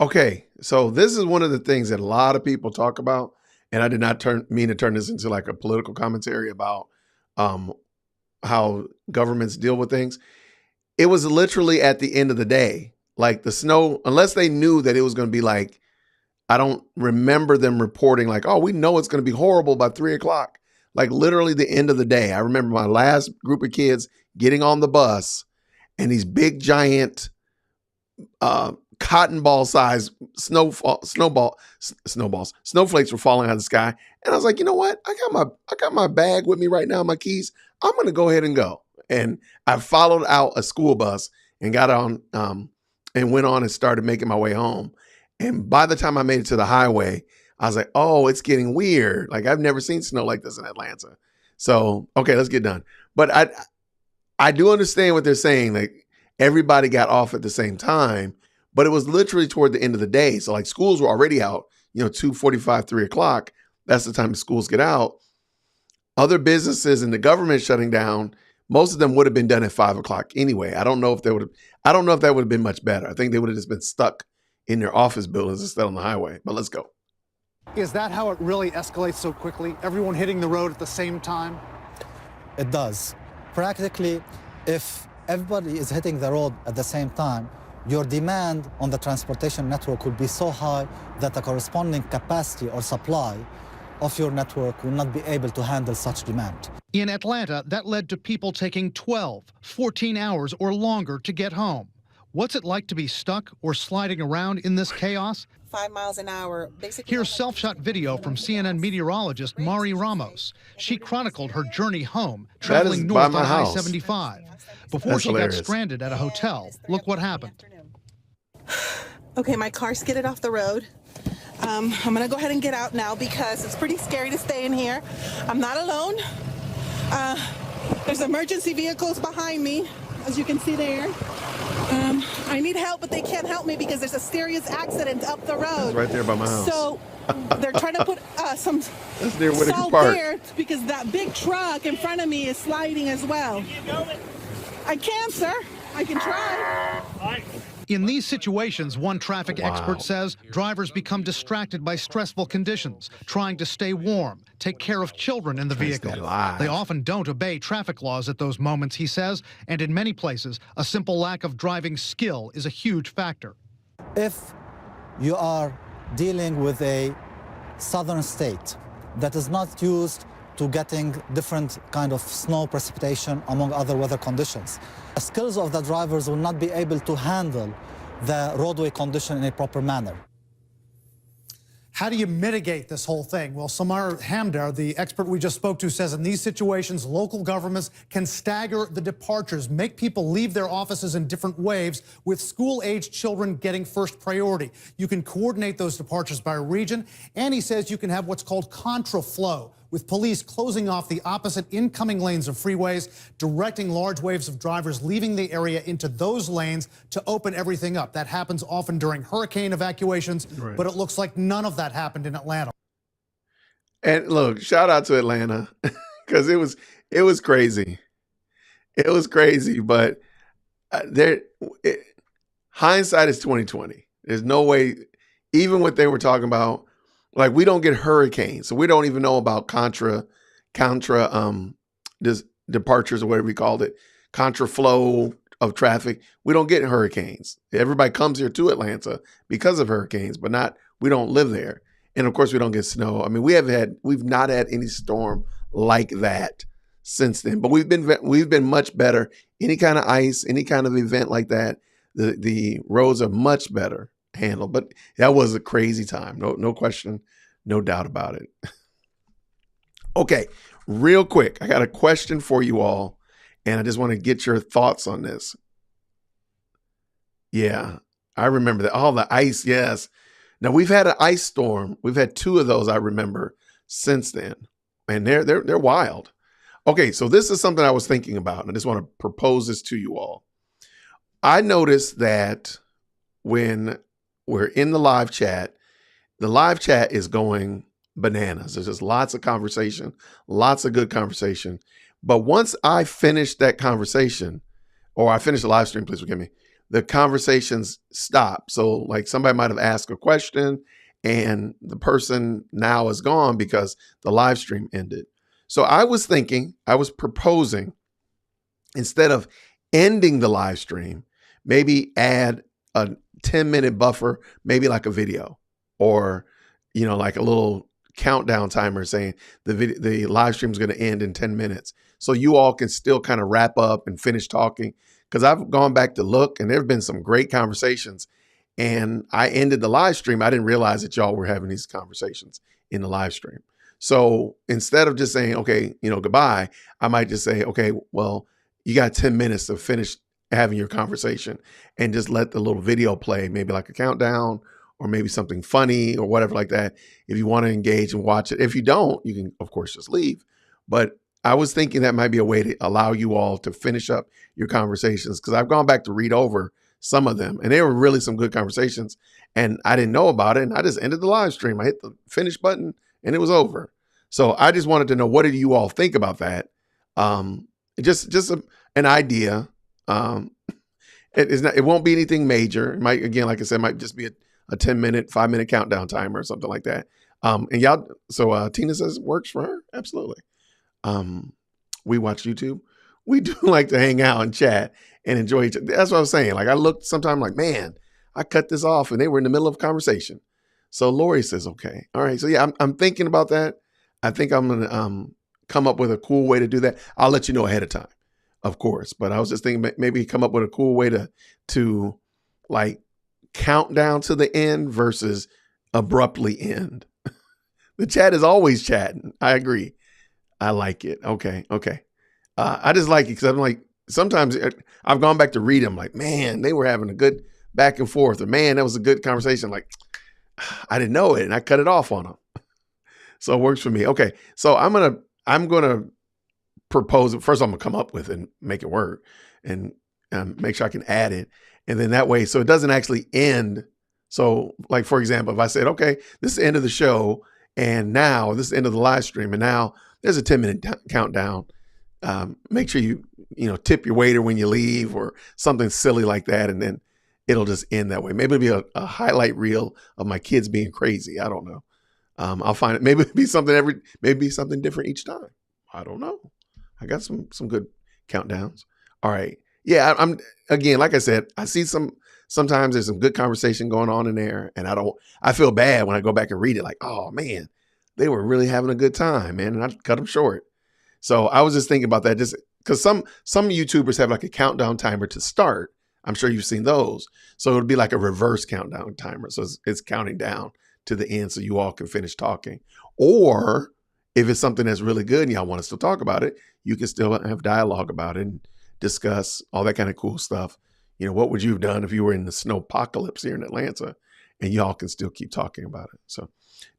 Okay, so this is one of the things that a lot of people talk about, and I did not mean to turn this into like a political commentary about how governments deal with things. It was literally at the end of the day, like the snow, unless they knew that it was going to be like, I don't remember them reporting like, oh, we know it's going to be horrible by 3 o'clock. Like literally the end of the day. I remember my last group of kids getting on the bus and these big giant cotton ball size snowflakes were falling out of the sky. And I was like, you know what? I got my bag with me right now, my keys. I'm going to go ahead and go. And I followed out a school bus and got on and went on and started making my way home. And by the time I made it to the highway, I was like, oh, it's getting weird. Like I've never seen snow like this in Atlanta. So, okay, let's get done. But I do understand what they're saying. Like everybody got off at the same time, but it was literally toward the end of the day. So like schools were already out, 2:45, 3 o'clock. That's the time schools get out. Other businesses and the government shutting down, most of them would have been done at 5 o'clock anyway. I don't know if that would have been much better. I think they would have just been stuck in their office buildings instead on the highway. But let's go. Is that how it really escalates so quickly? Everyone hitting the road at the same time? It does. Practically, if everybody is hitting the road at the same time, your demand on the transportation network will be so high that the corresponding capacity or supply of your network will not be able to handle such demand. In Atlanta, that led to people taking 12, 14 hours or longer to get home. What's it like to be stuck or sliding around in this chaos? 5 miles an hour. Basically, here's self-shot video from CNN meteorologist Mari Ramos. She chronicled her journey home, traveling north on I-75. Before she got stranded at a hotel, look what happened. Okay, my car skidded off the road. I'm gonna go ahead and get out now because it's pretty scary to stay in here. I'm not alone. There's emergency vehicles behind me, as you can see there. I need help, but they can't help me because there's a serious accident up the road. It's right there by my house. So they're trying to put some That's near Whitaker salt Park. there because that big truck in front of me is sliding as well. I can, sir. I can try. In these situations, one traffic expert says drivers become distracted by stressful conditions, trying to stay warm, take care of children in the vehicle. They often don't obey traffic laws at those moments, he says, and in many places, a simple lack of driving skill is a huge factor. If you are dealing with a southern state that is not used to getting different kind of snow precipitation among other weather conditions, the skills of the drivers will not be able to handle the roadway condition in a proper manner. How do you mitigate this whole thing? Well, Samar Hamdar, the expert we just spoke to, says in these situations, local governments can stagger the departures, make people leave their offices in different waves, with school-aged children getting first priority. You can coordinate those departures by region, and he says you can have what's called contraflow, with police closing off the opposite incoming lanes of freeways, directing large waves of drivers leaving the area into those lanes to open everything up. That happens often during hurricane evacuations, but it looks like none of that happened in Atlanta. And look, shout out to Atlanta because it was crazy. It was crazy, but hindsight is 20/20. There's no way, even what they were talking about, Like we don't get hurricanes, so we don't even know about this departures or whatever we called it, contra flow of traffic. We don't get hurricanes. Everybody comes here to Atlanta because of hurricanes, but we don't live there. And of course we don't get snow. I mean, we've not had any storm like that since then, but we've been much better. Any kind of ice, any kind of event like that, the roads are much better handled. But that was a crazy time. No question, no doubt about it. Okay, real quick, I got a question for you all, and I just want to get your thoughts on this. Yeah, I remember that. Oh, the ice, yes. Now we've had an ice storm. We've had 2 of those I remember since then, and they're wild. Okay, so this is something I was thinking about, and I just want to propose this to you all. I noticed that when we're in the live chat is going bananas. There's just lots of conversation, lots of good conversation. But once I finish that conversation, or I finish the live stream, please forgive me, the conversations stop. So like somebody might have asked a question and the person now is gone because the live stream ended. So I was proposing, instead of ending the live stream, maybe add a 10-minute buffer, maybe like a video, or, like a little countdown timer saying the live stream is going to end in 10 minutes. So you all can still kind of wrap up and finish talking. Because I've gone back to look, and there have been some great conversations. And I ended the live stream. I didn't realize that y'all were having these conversations in the live stream. So instead of just saying, okay, goodbye, I might just say, okay, well, you got 10 minutes to finish having your conversation, and just let the little video play, maybe like a countdown or maybe something funny or whatever like that. If you want to engage and watch it. If you don't, you can, of course, just leave. But I was thinking that might be a way to allow you all to finish up your conversations, because I've gone back to read over some of them, and they were really some good conversations, and I didn't know about it, and I just ended the live stream. I hit the finish button, and it was over. So I just wanted to know, what did you all think about that? Just an idea. It won't be anything major. It might, again, like I said, might just be a 10-minute, 5-minute countdown timer or something like that. And y'all, so Tina says it works for her. Absolutely. We watch YouTube. We do like to hang out and chat and enjoy each other. That's what I was saying. Like I looked sometime like, man, I cut this off and they were in the middle of a conversation. So Lori says, okay. All right. So yeah, I'm thinking about that. I think I'm going to come up with a cool way to do that. I'll let you know ahead of time, of course. But I was just thinking maybe come up with a cool way to like count down to the end versus abruptly end. The chat is always chatting. I agree. I like it. Okay. I just like it because I'm like, sometimes I've gone back to read them like, man, they were having a good back and forth, or man, that was a good conversation. Like, I didn't know it and I cut it off on them. So it works for me. Okay. So I'm going to propose it. First, I'm going to come up with it and make it work and make sure I can add it. And then that way, so it doesn't actually end. So like, for example, if I said, okay, this is the end of the show, and now this is the end of the live stream, and now there's a 10-minute countdown. Make sure you tip your waiter when you leave or something silly like that. And then it'll just end that way. Maybe it'll be a highlight reel of my kids being crazy. I don't know. I'll find it. Maybe it'll be something different each time. I don't know. I got some good countdowns. All right. Yeah. I'm again, like I said, I see sometimes there's some good conversation going on in there, and I feel bad when I go back and read it like, oh man, they were really having a good time, man. And I cut them short. So I was just thinking about that, just because some YouTubers have like a countdown timer to start. I'm sure you've seen those. So it'll be like a reverse countdown timer. So it's counting down to the end so you all can finish talking. Or if it's something that's really good and y'all want us to talk about it, you can still have dialogue about it and discuss all that kind of cool stuff. What would you have done if you were in the snowpocalypse here in Atlanta, and y'all can still keep talking about it. So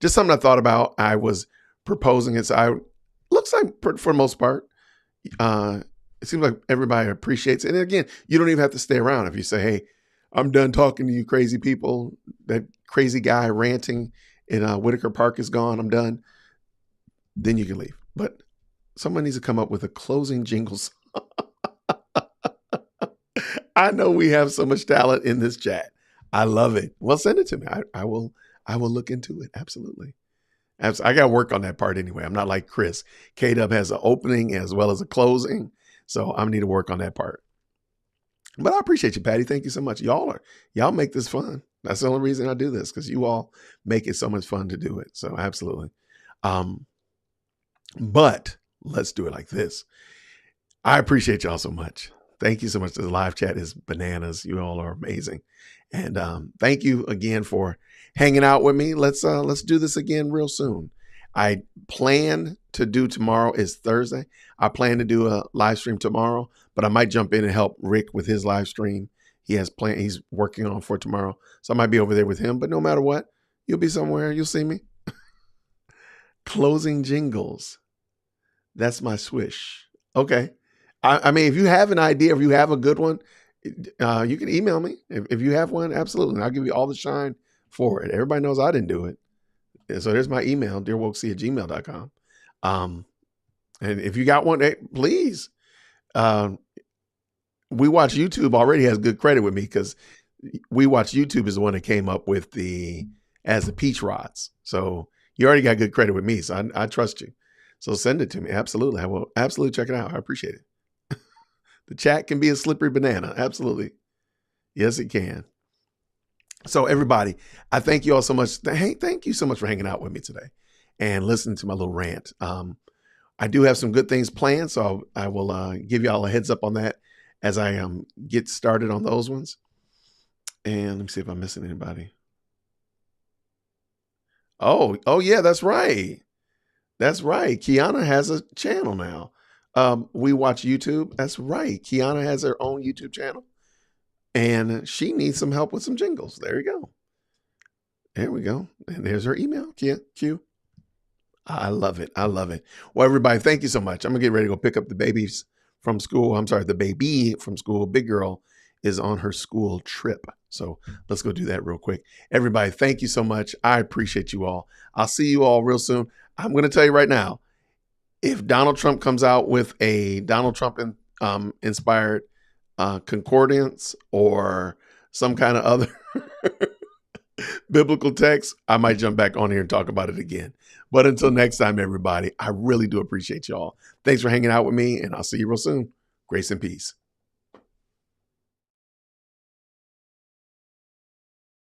just something I thought about. I was proposing it. So looks like for the most part, it seems like everybody appreciates it. And again, you don't even have to stay around. If you say, hey, I'm done talking to you crazy people, that crazy guy ranting in Whitaker Park is gone, I'm done, then you can leave. But someone needs to come up with a closing jingle song. I know we have so much talent in this chat. I love it. Well, send it to me. I will look into it. Absolutely. I got to work on that part anyway. I'm not like Chris. K-Dub has an opening as well as a closing. So I need to work on that part. But I appreciate you, Patty. Thank you so much. Y'all make this fun. That's the only reason I do this, because you all make it so much fun to do it. So absolutely. But let's do it like this. I appreciate y'all so much. Thank you so much. The live chat is bananas. You all are amazing. And thank you again for hanging out with me. Let's do this again real soon. I plan to do tomorrow is Thursday. I plan to do a live stream tomorrow, but I might jump in and help Rick with his live stream. He's working on for tomorrow. So I might be over there with him, but no matter what, you'll be somewhere. You'll see me. Closing jingles. That's my swish. Okay. I mean, if you have an idea, if you have a good one, you can email me. If you have one, absolutely. I'll give you all the shine for it. Everybody knows I didn't do it. And so there's my email, dearwokesee@gmail.com. And if you got one, hey, please. We Watch YouTube already has good credit with me, because We Watch YouTube is the one that came up with the peach rods. So you already got good credit with me. So I trust you. So send it to me. Absolutely. I will absolutely check it out. I appreciate it. The chat can be a slippery banana. Absolutely. Yes, it can. So everybody, I thank you all so much. Thank you so much for hanging out with me today and listening to my little rant. I do have some good things planned, so I will give you all a heads up on that as I get started on those ones. And let me see if I'm missing anybody. Oh yeah, that's right. That's right. Kiana has a channel now. We Watch YouTube. That's right. Kiana has her own YouTube channel, and she needs some help with some jingles. There you go. There we go. And there's her email. Q. I love it. I love it. Well, everybody, thank you so much. I'm gonna get ready to go pick up the babies from school. I'm sorry, the baby from school. Big girl is on her school trip. So let's go do that real quick. Everybody, thank you so much. I appreciate you all. I'll see you all real soon. I'm going to tell you right now, if Donald Trump comes out with a Donald Trump inspired concordance or some kind of other biblical text, I might jump back on here and talk about it again. But until next time, everybody, I really do appreciate y'all. Thanks for hanging out with me, and I'll see you real soon. Grace and peace.